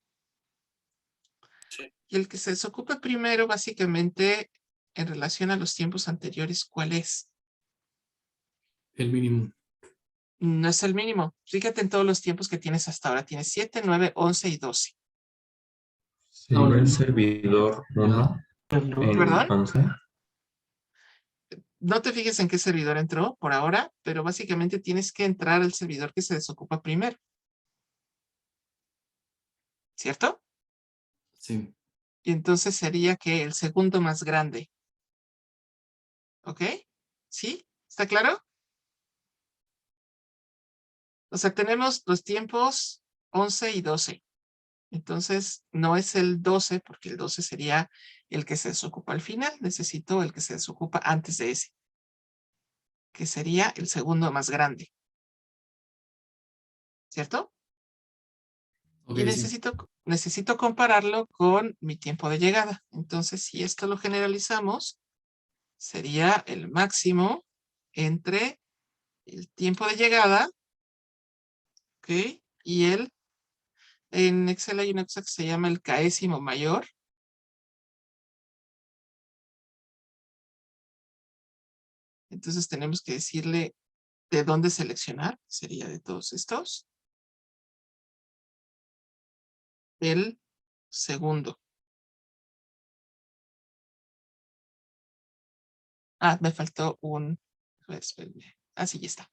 Sí. Y el que se desocupe primero, básicamente, en relación a los tiempos anteriores, ¿cuál es? El mínimo. No es el mínimo. Fíjate en todos los tiempos que tienes hasta ahora. Tienes 7, 9, 11 y 12. Sería el servidor 1 en ¿Perdón? 11. No te fijes en qué servidor entró por ahora, pero básicamente tienes que entrar al servidor que se desocupa primero. ¿Cierto? Sí. Y entonces sería que el segundo más grande. ¿Ok? ¿Sí? ¿Está claro? O sea, tenemos los tiempos 11 y 12. Entonces, no es el 12, porque el 12 sería el que se desocupa al final. Necesito el que se desocupa antes de ese, que sería el segundo más grande. ¿Cierto? Ok, Y sí. necesito compararlo con mi tiempo de llegada. Entonces, si esto lo generalizamos, sería el máximo entre el tiempo de llegada, ¿ok? Y en Excel hay una cosa que se llama el caésimo mayor. Entonces tenemos que decirle de dónde seleccionar, sería de todos estos. El segundo. Ah, me faltó un... espérenme. Así ya está.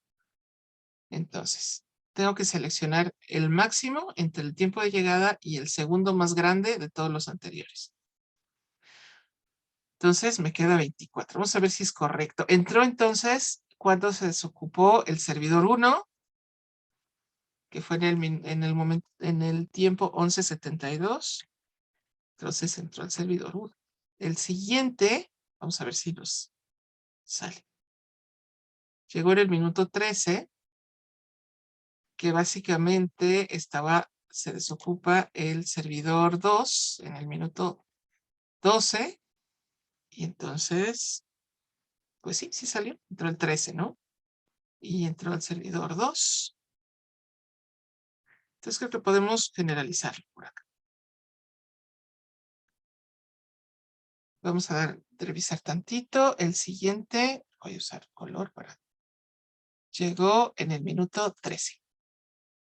Entonces, tengo que seleccionar el máximo entre el tiempo de llegada y el segundo más grande de todos los anteriores. Entonces, me queda 24. Vamos a ver si es correcto. Entró entonces cuando se desocupó el servidor 1, que fue en el tiempo 11:72. Entonces entró el servidor 1. El siguiente, vamos a ver si nos sale. Llegó en el minuto 13, que básicamente se desocupa el servidor 2 en el minuto 12. Y entonces, pues sí salió. Entró el 13, ¿no? Y entró el servidor 2. Entonces creo que podemos generalizarlo por acá. Vamos a revisar tantito. El siguiente, voy a usar color para... Llegó en el minuto 13,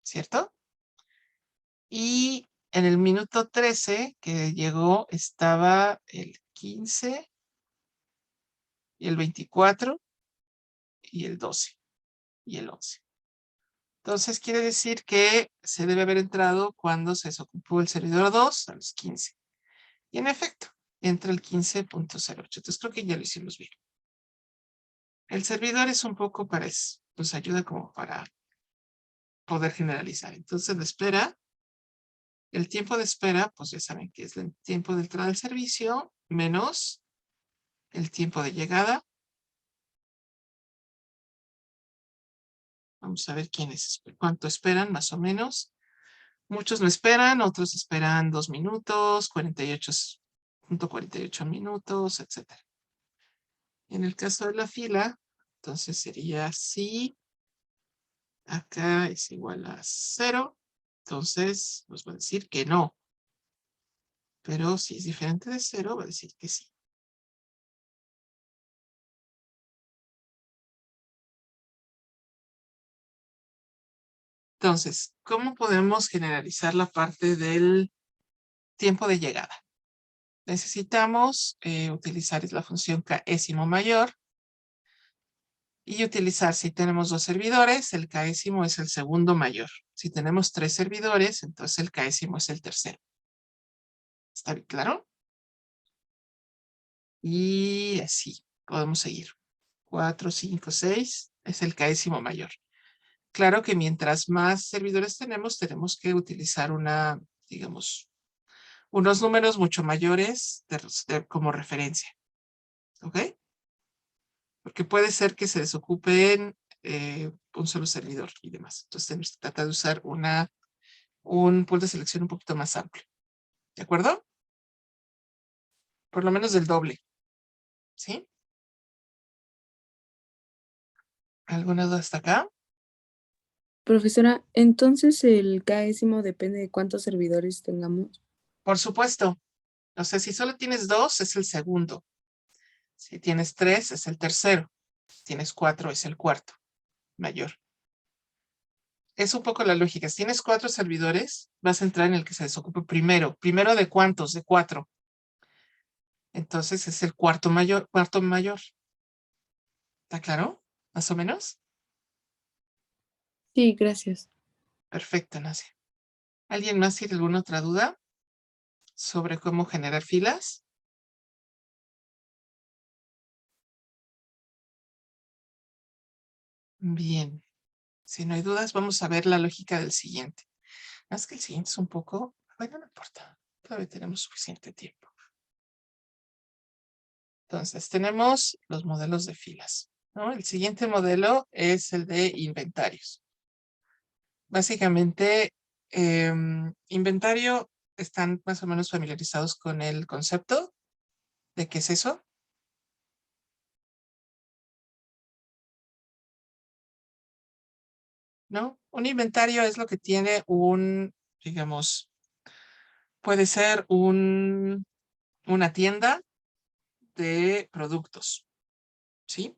¿cierto? Y en el minuto 13 que llegó estaba el 15 y el 24 y el 12 y el 11. Entonces quiere decir que se debe haber entrado cuando se desocupó el servidor 2 a los 15. Y en efecto, entra el 15.08. Entonces creo que ya lo hicimos bien. El servidor es un poco para eso. Nos ayuda como para poder generalizar. Entonces la espera, el tiempo de espera, pues ya saben que es el tiempo de entrada al servicio menos el tiempo de llegada. Vamos a ver cuánto esperan más o menos. Muchos no esperan, otros esperan 2 minutos, 48.48 minutos, etc. En el caso de la fila, entonces sería si acá es igual a 0, entonces nos va a decir que no. Pero si es diferente de 0, va a decir que sí. Entonces, ¿cómo podemos generalizar la parte del tiempo de llegada? Necesitamos utilizar la función késimo mayor y utilizar, si tenemos 2 servidores, el késimo es el segundo mayor. Si tenemos 3 servidores, entonces el késimo es el tercero. ¿Está bien claro? Y así podemos seguir. 4, 5, 6 es el késimo mayor. Claro que mientras más servidores tenemos que utilizar digamos, unos números mucho mayores como referencia. ¿Ok? Porque puede ser que se desocupen un solo servidor y demás. Entonces tenemos que tratar de usar un pool de selección un poquito más amplio. ¿De acuerdo? Por lo menos del doble. ¿Sí? ¿Alguna duda hasta acá? Profesora, entonces el késimo depende de cuántos servidores tengamos. Por supuesto. O sea, si solo tienes 2, es el segundo. Si tienes 3, es el tercero. Si tienes 4, es el cuarto mayor. Es un poco la lógica. Si tienes 4 servidores, vas a entrar en el que se desocupe primero. ¿Primero de cuántos? De 4. Entonces es el cuarto mayor. ¿Está claro? ¿Más o menos? Sí, gracias. Perfecto, Nacia. ¿Alguien más tiene alguna otra duda sobre cómo generar filas? Bien. Si no hay dudas, vamos a ver la lógica del siguiente. Más que el siguiente es un poco... Bueno, no importa. Todavía tenemos suficiente tiempo. Entonces, tenemos los modelos de filas, ¿no? El siguiente modelo es el de inventarios. Básicamente, inventario, ¿están más o menos familiarizados con el concepto de qué es eso? ¿no? Un inventario es lo que tiene un, digamos, puede ser una tienda de productos, ¿sí?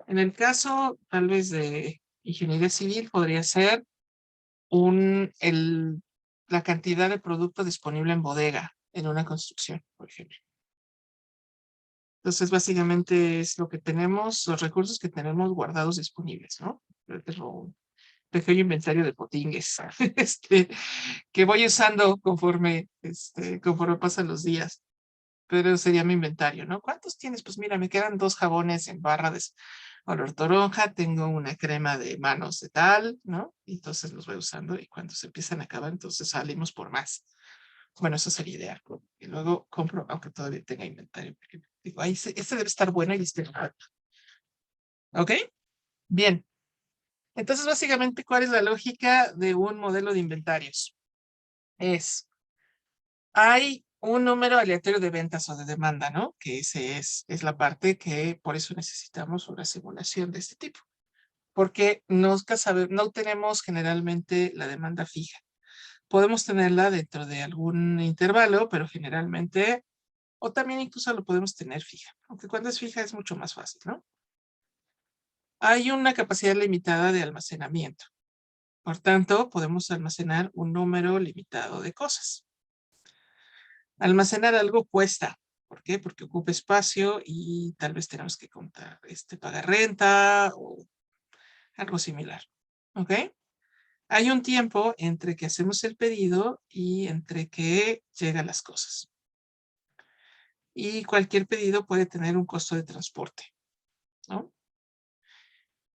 En el caso, tal vez, de ingeniería civil, podría ser la cantidad de producto disponible en bodega en una construcción, por ejemplo. Entonces, básicamente es lo que tenemos, los recursos que tenemos guardados disponibles, ¿no? Yo tengo un pequeño inventario de potingues que voy usando conforme pasan los días. Pero sería mi inventario, ¿no? ¿Cuántos tienes? Pues mira, me quedan 2 jabones en barra de color toronja, tengo una crema de manos de tal, ¿no? Y entonces los voy usando y cuando se empiezan a acabar, entonces salimos por más. Bueno, eso sería ideal. Y luego compro, aunque todavía tenga inventario, porque digo, ay, este debe estar bueno y este no. ¿Ok? Bien. Entonces, básicamente, ¿cuál es la lógica de un modelo de inventarios? Hay un número aleatorio de ventas o de demanda, ¿no? Que ese es la parte que por eso necesitamos una simulación de este tipo. Porque no tenemos generalmente la demanda fija. Podemos tenerla dentro de algún intervalo, pero generalmente, o también incluso lo podemos tener fija. Aunque cuando es fija es mucho más fácil, ¿no? Hay una capacidad limitada de almacenamiento. Por tanto, podemos almacenar un número limitado de cosas. Almacenar algo cuesta. ¿Por qué? Porque ocupa espacio y tal vez tenemos que pagar renta o algo similar. ¿Ok? Hay un tiempo entre que hacemos el pedido y entre que llegan las cosas. Y cualquier pedido puede tener un costo de transporte, ¿no?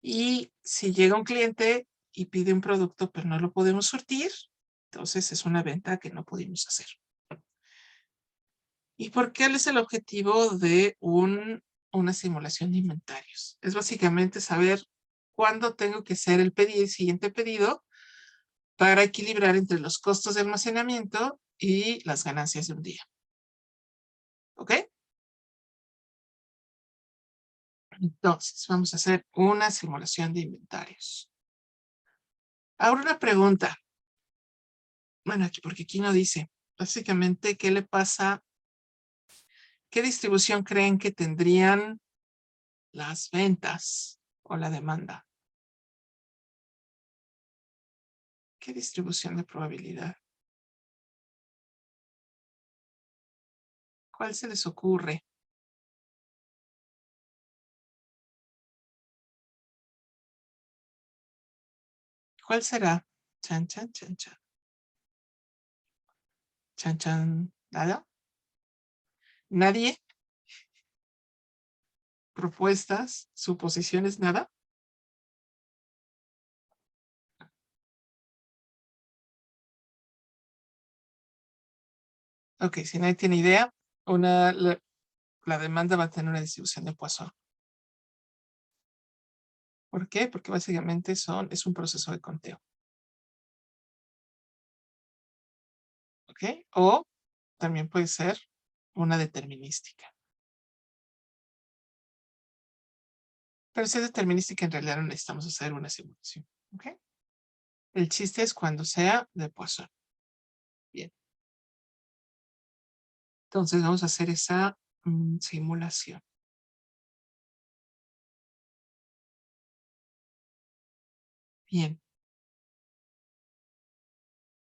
Y si llega un cliente y pide un producto, pero no lo podemos surtir, entonces es una venta que no pudimos hacer. ¿Y por qué es el objetivo de una simulación de inventarios? Es básicamente saber cuándo tengo que hacer el siguiente pedido para equilibrar entre los costos de almacenamiento y las ganancias de un día. ¿Ok? Entonces, vamos a hacer una simulación de inventarios. Ahora una pregunta. Bueno, porque aquí no dice. Básicamente, ¿qué le pasa? ¿Qué distribución creen que tendrían las ventas o la demanda? ¿Qué distribución de probabilidad? ¿Cuál se les ocurre? ¿Cuál será? Chan, chan, chan, chan. Chan, chan. ¿Nada? ¿Nadie? ¿Propuestas? ¿Suposiciones? ¿Nada? Ok, si nadie tiene idea, la demanda va a tener una distribución de Poisson. ¿Por qué? Porque básicamente es un proceso de conteo. ¿Ok? O también puede ser una determinística. Pero si es determinística, en realidad no necesitamos hacer una simulación. ¿Ok? El chiste es cuando sea de Poisson. Bien. Entonces vamos a hacer esa simulación. Bien.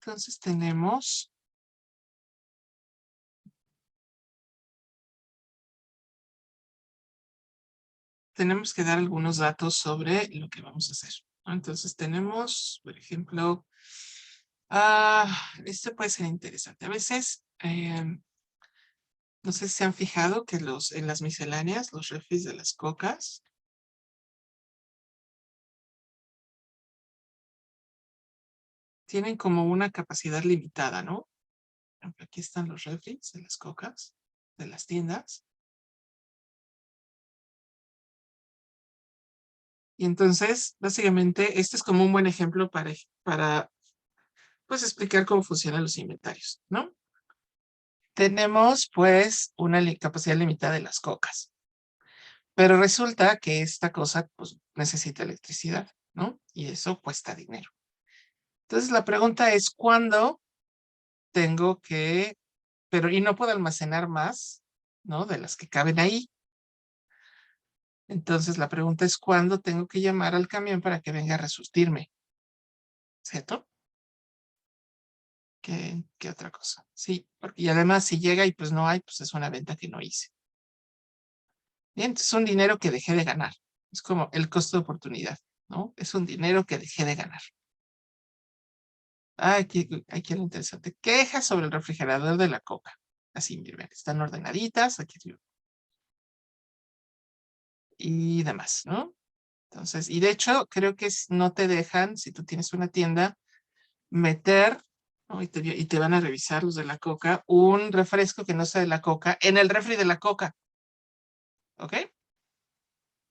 Entonces tenemos que dar algunos datos sobre lo que vamos a hacer. Entonces tenemos, por ejemplo, esto puede ser interesante. A veces, no sé si se han fijado que en las misceláneas, los refris de las cocas, tienen como una capacidad limitada, ¿no? Aquí están los refris de las cocas, de las tiendas. Y entonces, básicamente, este es como un buen ejemplo para pues, explicar cómo funcionan los inventarios, ¿no? Tenemos, pues, una capacidad limitada de las cocas. Pero resulta que esta cosa, pues, necesita electricidad. ¿no? Y eso cuesta dinero. Entonces la pregunta es, ¿cuándo tengo que, y no puedo almacenar más, ¿no? De las que caben ahí. Entonces la pregunta es, ¿cuándo tengo que llamar al camión para que venga a resurtirme? ¿Cierto? ¿Qué otra cosa? Sí, y además si llega y pues no hay, pues es una venta que no hice. Bien, entonces es un dinero que dejé de ganar. Es como el costo de oportunidad, ¿no? Es un dinero que dejé de ganar. Aquí es lo interesante. Quejas sobre el refrigerador de la coca. Así, miren, están ordenaditas. Aquí y demás, ¿no? Entonces, y de hecho, creo que no te dejan, si tú tienes una tienda, meter, ¿no? y te van a revisar los de la coca, un refresco que no sea de la coca en el refri de la coca. ¿Ok?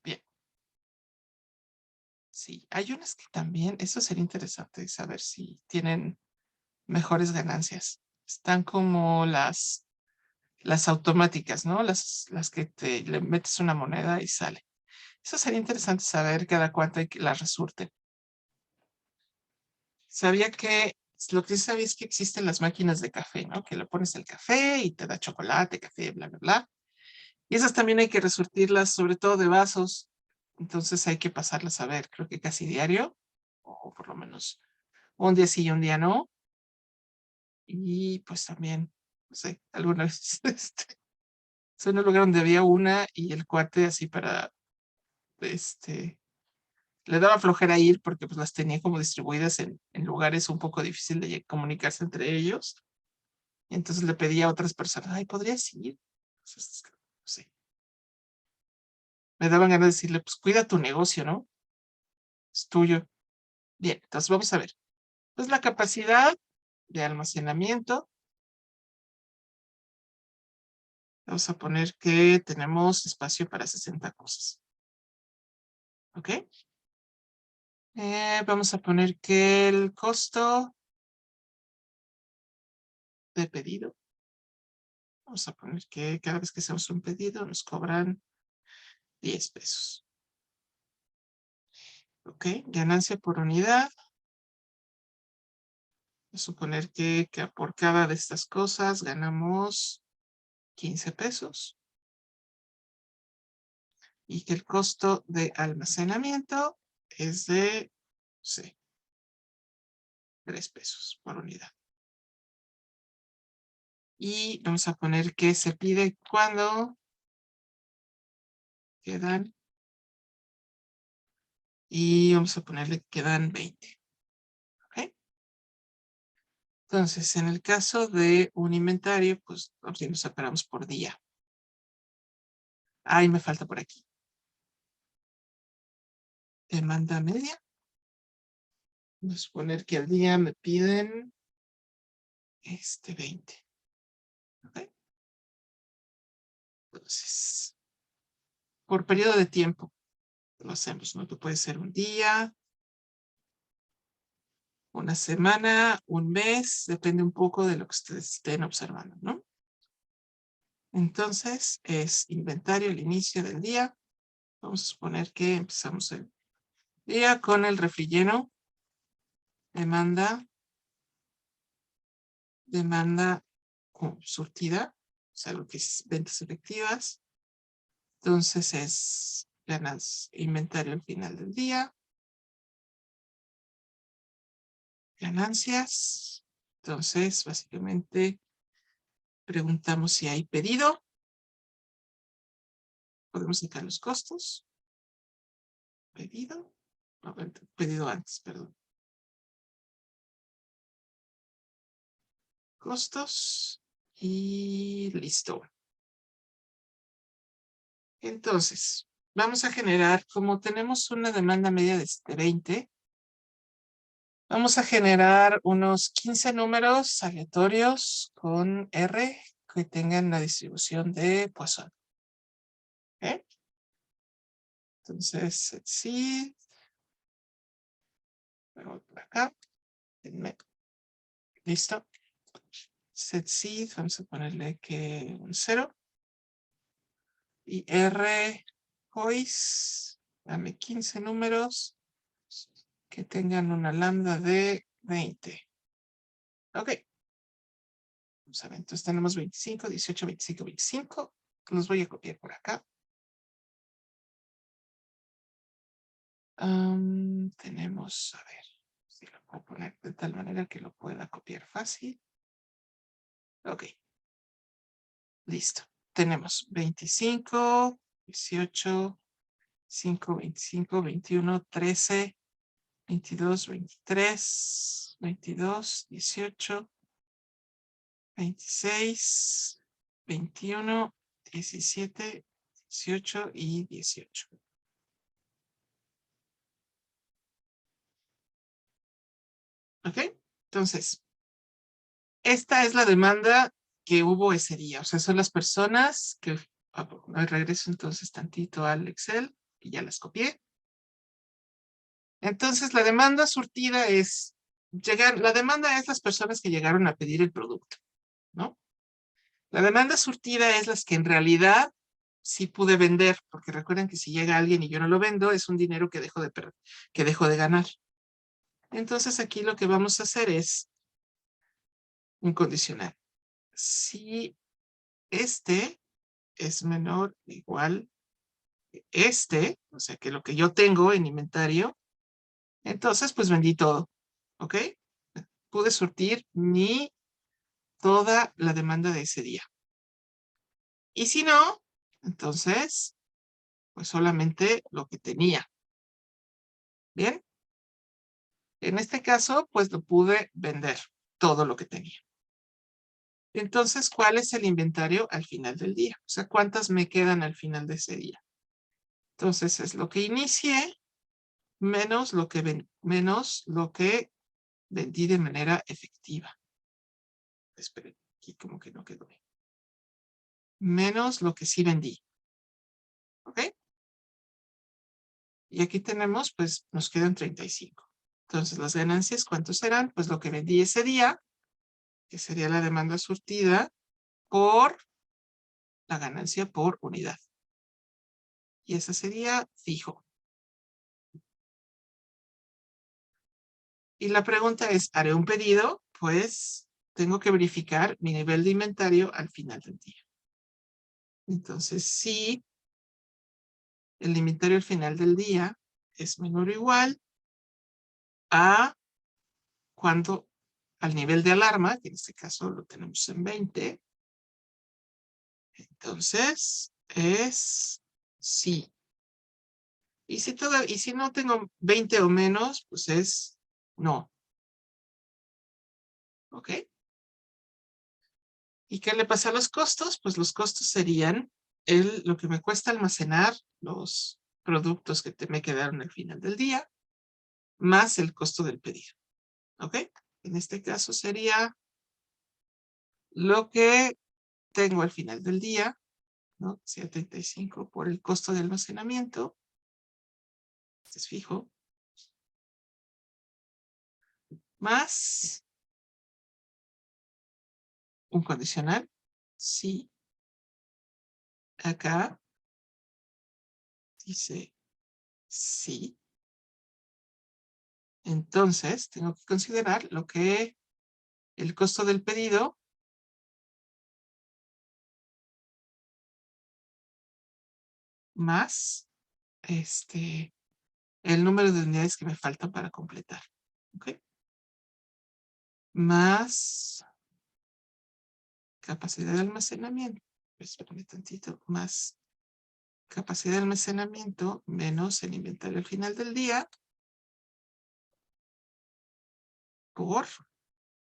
Bien. Sí, hay unas que también, eso sería interesante saber si tienen mejores ganancias. Están como las automáticas, ¿no? Las que le metes una moneda y sale. Eso sería interesante saber cada cuánto hay que las resurten. Sabía que, lo que sí sabía es que existen las máquinas de café, ¿no? Que le pones el café y te da chocolate, café, bla, bla, bla. Y esas también hay que resurtirlas, sobre todo de vasos. Entonces hay que pasarlas a ver, creo que casi diario, o por lo menos un día sí y un día no. Y pues también, no sé, alguna vez en un lugar donde había una y el cuate así para, le daba flojera ir porque pues las tenía como distribuidas en lugares un poco difícil de comunicarse entre ellos. Y entonces le pedía a otras personas, ay, ¿podrías ir? Entonces, sí. Me daban ganas de decirle, pues cuida tu negocio, ¿no? Es tuyo. Bien, entonces vamos a ver. Pues la capacidad de almacenamiento. Vamos a poner que tenemos espacio para 60 cosas. ¿Ok? Vamos a poner que el costo de pedido. Vamos a poner que cada vez que hacemos un pedido nos cobran 10 pesos. ¿Ok? Ganancia por unidad. Vamos a suponer que por cada de estas cosas ganamos 15 pesos. Y que el costo de almacenamiento es de, no sé, 3 pesos por unidad. Y vamos a poner que se pide cuando quedan. Y vamos a ponerle que quedan 20. ¿Ok? Entonces, en el caso de un inventario, pues nos separamos por día. Ahí me falta por aquí. Demanda media. Vamos a poner que al día me piden 20. ¿Ok? Entonces, por periodo de tiempo lo hacemos, ¿no? Que puede ser un día, una semana, un mes, depende un poco de lo que ustedes estén observando, ¿no? Entonces, es inventario al inicio del día. Vamos a suponer que empezamos el día con el refri lleno. Demanda surtida, o sea, lo que es ventas efectivas. Entonces es ganas inventario al final del día. Ganancias. Entonces, básicamente, preguntamos si hay pedido. Podemos sacar los costos. Pedido. No, pedido antes, perdón. Costos. Y listo. Entonces, vamos a generar, como tenemos una demanda media de 20, vamos a generar unos 15 números aleatorios con R que tengan la distribución de Poisson. ¿Ok? Entonces, sí. Voy por acá. Listo. Set seed, vamos a ponerle que un 0. Y R, Joyce, dame 15 números. que tengan una lambda de 20. Ok. Vamos a ver, entonces tenemos 25, 18, 25, 25. Los voy a copiar por acá. Tenemos, a ver, si lo puedo poner de tal manera que lo pueda copiar fácil. Ok. Listo. Tenemos 25, 18, 5, 25, 21, 13, 22, 23, 22, 18, 26, 21, 17, 18 y 18. ¿Ok? Entonces, esta es la demanda que hubo ese día. O sea, son las personas que... regreso entonces tantito al Excel, y ya las copié. Entonces, la demanda surtida es... la demanda es las personas que llegaron a pedir el producto, ¿no? La demanda surtida es las que en realidad sí pude vender, porque recuerden que si llega alguien y yo no lo vendo, es un dinero que dejo de ganar. Entonces, aquí lo que vamos a hacer es un condicional. Si este es menor o igual que este, o sea que lo que yo tengo en inventario, entonces pues vendí todo, ¿ok? Pude surtir toda la demanda de ese día. Y si no, entonces, pues solamente lo que tenía. ¿Bien? En este caso, pues lo pude vender, todo lo que tenía. Entonces, ¿cuál es el inventario al final del día? O sea, ¿cuántas me quedan al final de ese día? Entonces, es lo que inicié menos lo que vendí de manera efectiva. Esperen, aquí como que no quedó bien. Menos lo que sí vendí. ¿Ok? Y aquí tenemos, pues, nos quedan 35. Entonces, las ganancias, ¿cuántos serán? Pues lo que vendí ese día, que sería la demanda surtida, por la ganancia por unidad. Y esa sería fijo. Y la pregunta es, ¿haré un pedido? Pues tengo que verificar mi nivel de inventario al final del día. Entonces, si el inventario al final del día es menor o igual a cuando al nivel de alarma, que en este caso lo tenemos en 20, entonces es sí. Y si no tengo 20 o menos, pues es no. ¿Ok? ¿Y qué le pasa a los costos? Pues los costos serían lo que me cuesta almacenar los productos que me quedaron al final del día, más el costo del pedido. ¿Ok? En este caso sería lo que tengo al final del día, ¿no? 75 por el costo de almacenamiento. Este es fijo. Más un condicional. Sí. Acá dice sí. Entonces, tengo que considerar lo que el costo del pedido más el número de unidades que me faltan para completar. ¿Ok? Más capacidad de almacenamiento. Espérame tantito. Más capacidad de almacenamiento menos el inventario al final del día por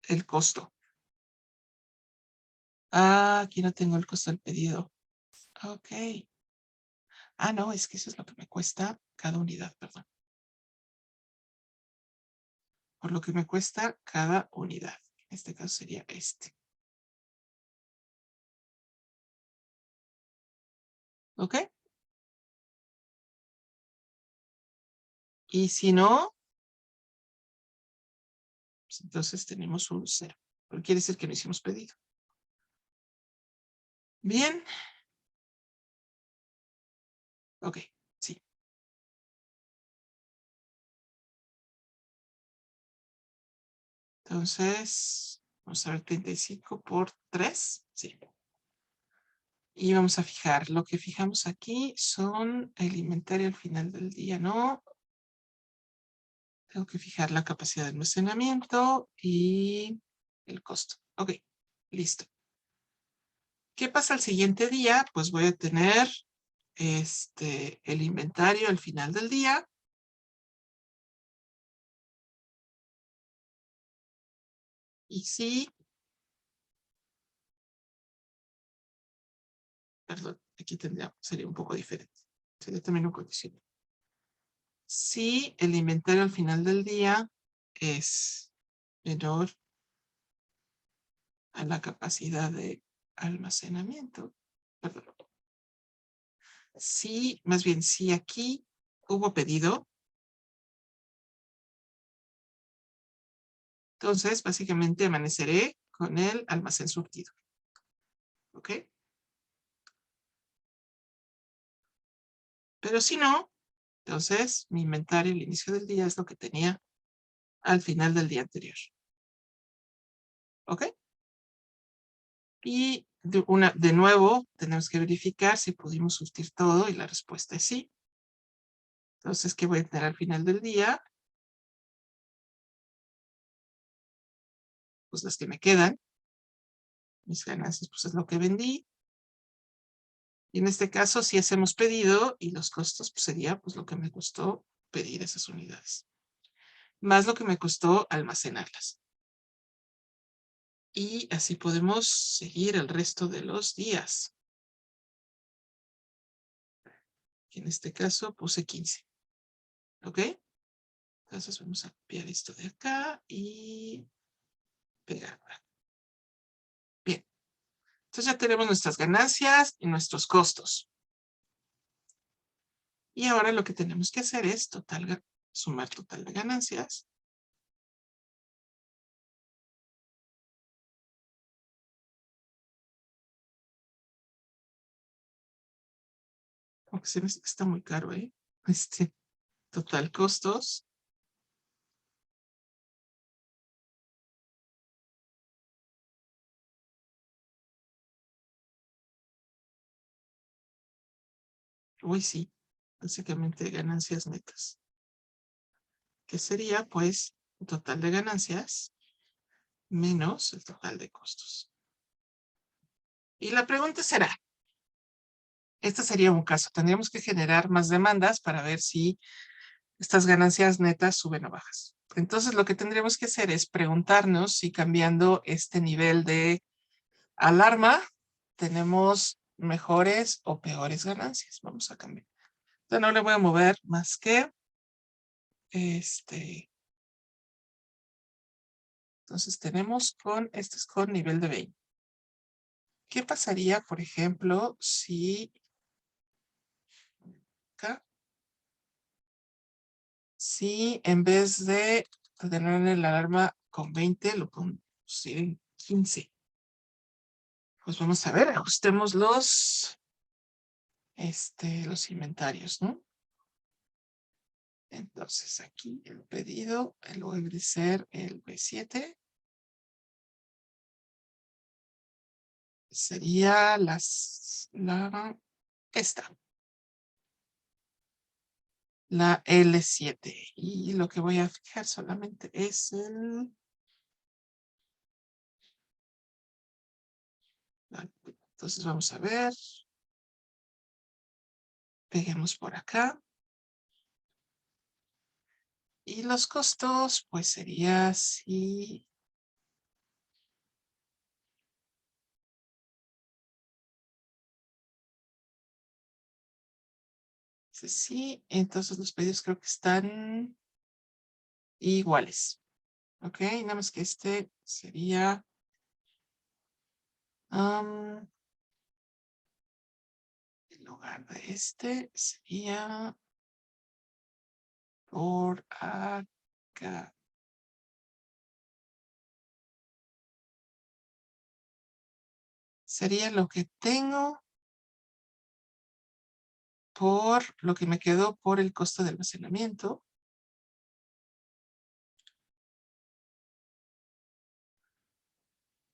el costo. Ah, aquí no tengo el costo del pedido. Ok. Ah, no, es que eso es lo que me cuesta cada unidad, perdón. Por lo que me cuesta cada unidad. En este caso sería este. ¿Ok? Y si no, pues entonces tenemos un 0. Pero quiere decir que no hicimos pedido. Bien. Ok, sí. Entonces, vamos a ver 35 por 3. Sí. Y vamos a fijar. Lo que fijamos aquí son el inventario al final del día, ¿no? Tengo que fijar la capacidad de almacenamiento y el costo. Ok, listo. ¿Qué pasa el siguiente día? Pues voy a tener el inventario al final del día. Y sí, perdón, aquí sería un poco diferente. Sería también un condicional. Si el inventario al final del día es menor a la capacidad de almacenamiento, perdón. Sí, más bien, si aquí hubo pedido, entonces básicamente amaneceré con el almacén surtido. ¿Ok? Pero si no, entonces mi inventario al inicio del día es lo que tenía al final del día anterior. ¿Ok? Y de nuevo tenemos que verificar si pudimos surtir todo y la respuesta es sí. Entonces, ¿qué voy a tener al final del día? Pues las que me quedan. Mis ganancias, pues es lo que vendí. Y en este caso, si hacemos pedido y los costos, pues sería pues lo que me costó pedir esas unidades. Más lo que me costó almacenarlas. Y así podemos seguir el resto de los días. En este caso puse 15. ¿Ok? Entonces vamos a copiar esto de acá y pegar. Bien. Entonces ya tenemos nuestras ganancias y nuestros costos. Y ahora lo que tenemos que hacer es sumar total de ganancias. Aunque se me hace que está muy caro, ¿eh? Total costos. Uy, sí. Básicamente ganancias netas. Que sería, pues, el total de ganancias menos el total de costos. Y la pregunta será, este sería un caso. Tendríamos que generar más demandas para ver si estas ganancias netas suben o bajas. Entonces, lo que tendríamos que hacer es preguntarnos si cambiando este nivel de alarma tenemos mejores o peores ganancias. Vamos a cambiar. Entonces, no le voy a mover más que Entonces, tenemos este es con nivel de 20. ¿Qué pasaría, por ejemplo, si acá, si en vez de tener el alarma con 20, lo ponemos en 15? Pues vamos a ver, ajustemos los inventarios, ¿no? Entonces aquí el pedido, en lugar de ser el B7, sería esta. La L7. Y lo que voy a fijar solamente es Entonces vamos a ver. Peguemos por acá. Y los costos, pues sería así. Sí, entonces los pedidos creo que están iguales. Ok, nada más que este sería en lugar de este sería por acá. Sería lo que tengo por lo que me quedó por el costo de almacenamiento.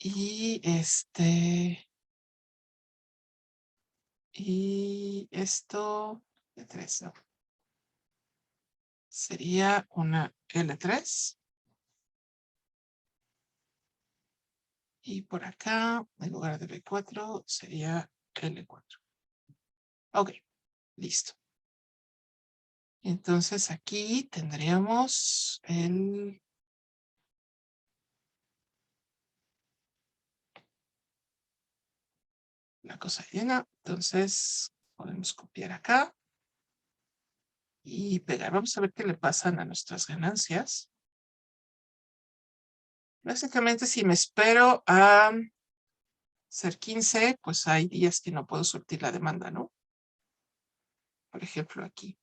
Y y esto de 3, ¿no? Sería una L3. Y por acá, en lugar de B4, sería L4. Ok, listo. Entonces aquí tendríamos la cosa llena. Entonces podemos copiar acá y pegar. Vamos a ver qué le pasan a nuestras ganancias. Básicamente, si me espero a ser 15, pues hay días que no puedo surtir la demanda, ¿no? Por ejemplo, aquí.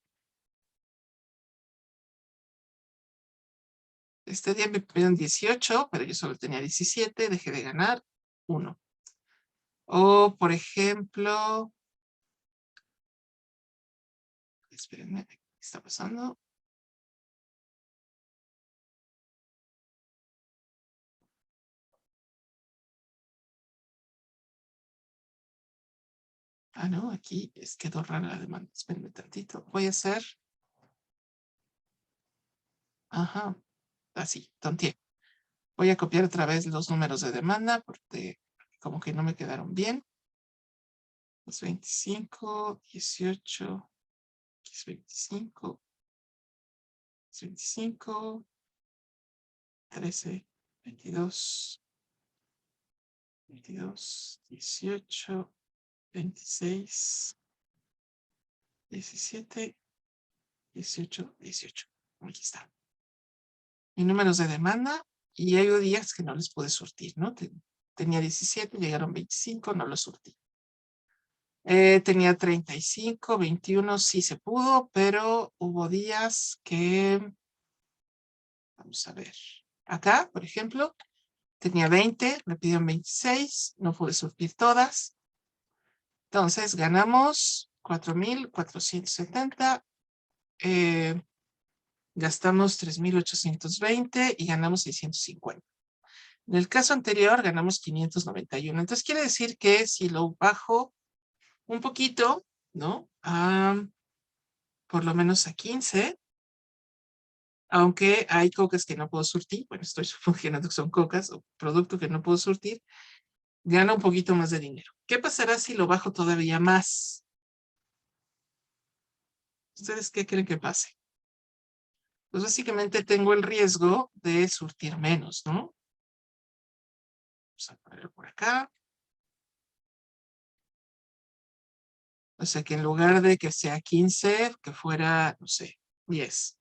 Este día me pidieron 18, pero yo solo tenía 17, dejé de ganar 1. O, por ejemplo, espérenme, ¿qué está pasando? Ah, no, aquí quedó rara la demanda. Espérenme tantito. Voy a hacer. Ajá, así, tonteé. Voy a copiar otra vez los números de demanda porque como que no me quedaron bien. Los 25, 18, 25, 25, 13, 22, 22, 18, 26, 17, 18, 18. Aquí está. Mis números de demanda y hay días que no les pude surtir, ¿no? Tenía 17, llegaron 25, no los surtí. Tenía 35, 21, sí se pudo, pero hubo días que, vamos a ver, acá, por ejemplo, tenía 20, me pidieron 26, no pude surtir todas. Entonces ganamos 4,470, gastamos 3,820 y ganamos 650. En el caso anterior ganamos 591. Entonces quiere decir que si lo bajo un poquito, ¿no? Por lo menos a 15, aunque hay cocas que no puedo surtir, bueno, estoy suponiendo que son cocas o producto que no puedo surtir, gana un poquito más de dinero. ¿Qué pasará si lo bajo todavía más? ¿Ustedes qué creen que pase? Pues básicamente tengo el riesgo de surtir menos, ¿no? Vamos a ponerlo por acá. O sea que en lugar de que sea 15, que fuera, no sé, 10.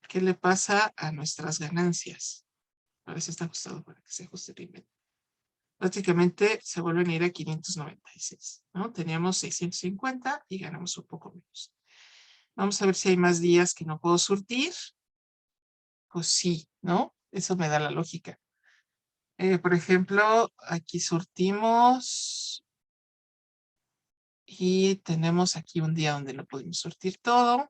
¿Qué le pasa a nuestras ganancias? A ver si está ajustado para que se ajuste bien. Prácticamente se vuelven a ir a 596, ¿no? Teníamos 650 y ganamos un poco menos. Vamos a ver si hay más días que no puedo surtir. Pues sí, ¿no? Eso me da la lógica. Por ejemplo, aquí surtimos y tenemos aquí un día donde no pudimos surtir todo.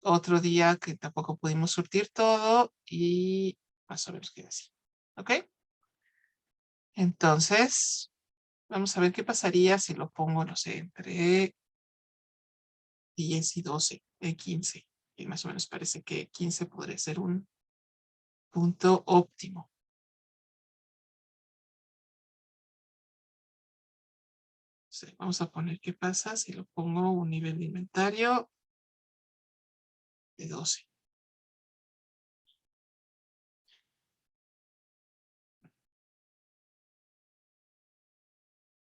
Otro día que tampoco pudimos surtir todo y más o menos queda así. ¿Ok? Entonces, vamos a ver qué pasaría si lo pongo, no sé, entre 10 y 12, 15. Y más o menos parece que 15 podría ser un punto óptimo. Sí, vamos a poner qué pasa si lo pongo un nivel de inventario de 12.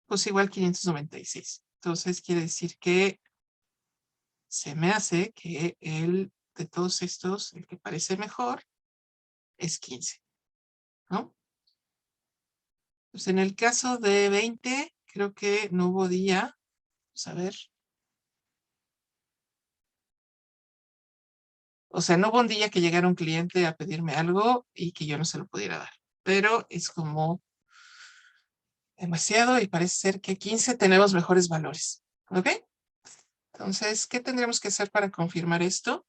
Pues igual 596. Entonces quiere decir que se me hace que de todos estos, el que parece mejor es 15, ¿no? Pues en el caso de 20, creo que no hubo día. Vamos a ver. O sea, no hubo un día que llegara un cliente a pedirme algo y que yo no se lo pudiera dar. Pero es como demasiado y parece ser que 15 tenemos mejores valores. ¿Ok? Entonces, ¿qué tendremos que hacer para confirmar esto?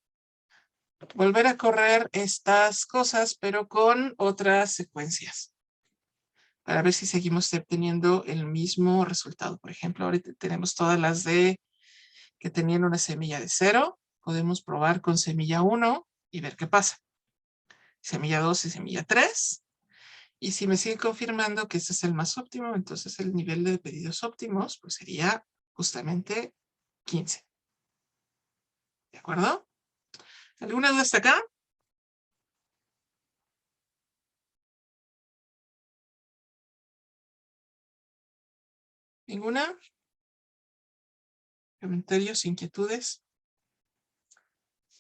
Volver a correr estas cosas, pero con otras secuencias. para ver si seguimos obteniendo el mismo resultado. Por ejemplo, ahorita tenemos todas las de que tenían una semilla de 0. Podemos probar con semilla 1 y ver qué pasa. Semilla 2 y semilla 3. Y si me sigue confirmando que este es el más óptimo, entonces el nivel de pedidos óptimos pues sería justamente 15. ¿De acuerdo? ¿Alguna duda hasta acá? ¿Ninguna? ¿Comentarios, inquietudes?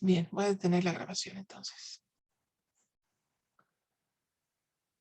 Bien, voy a detener la grabación entonces.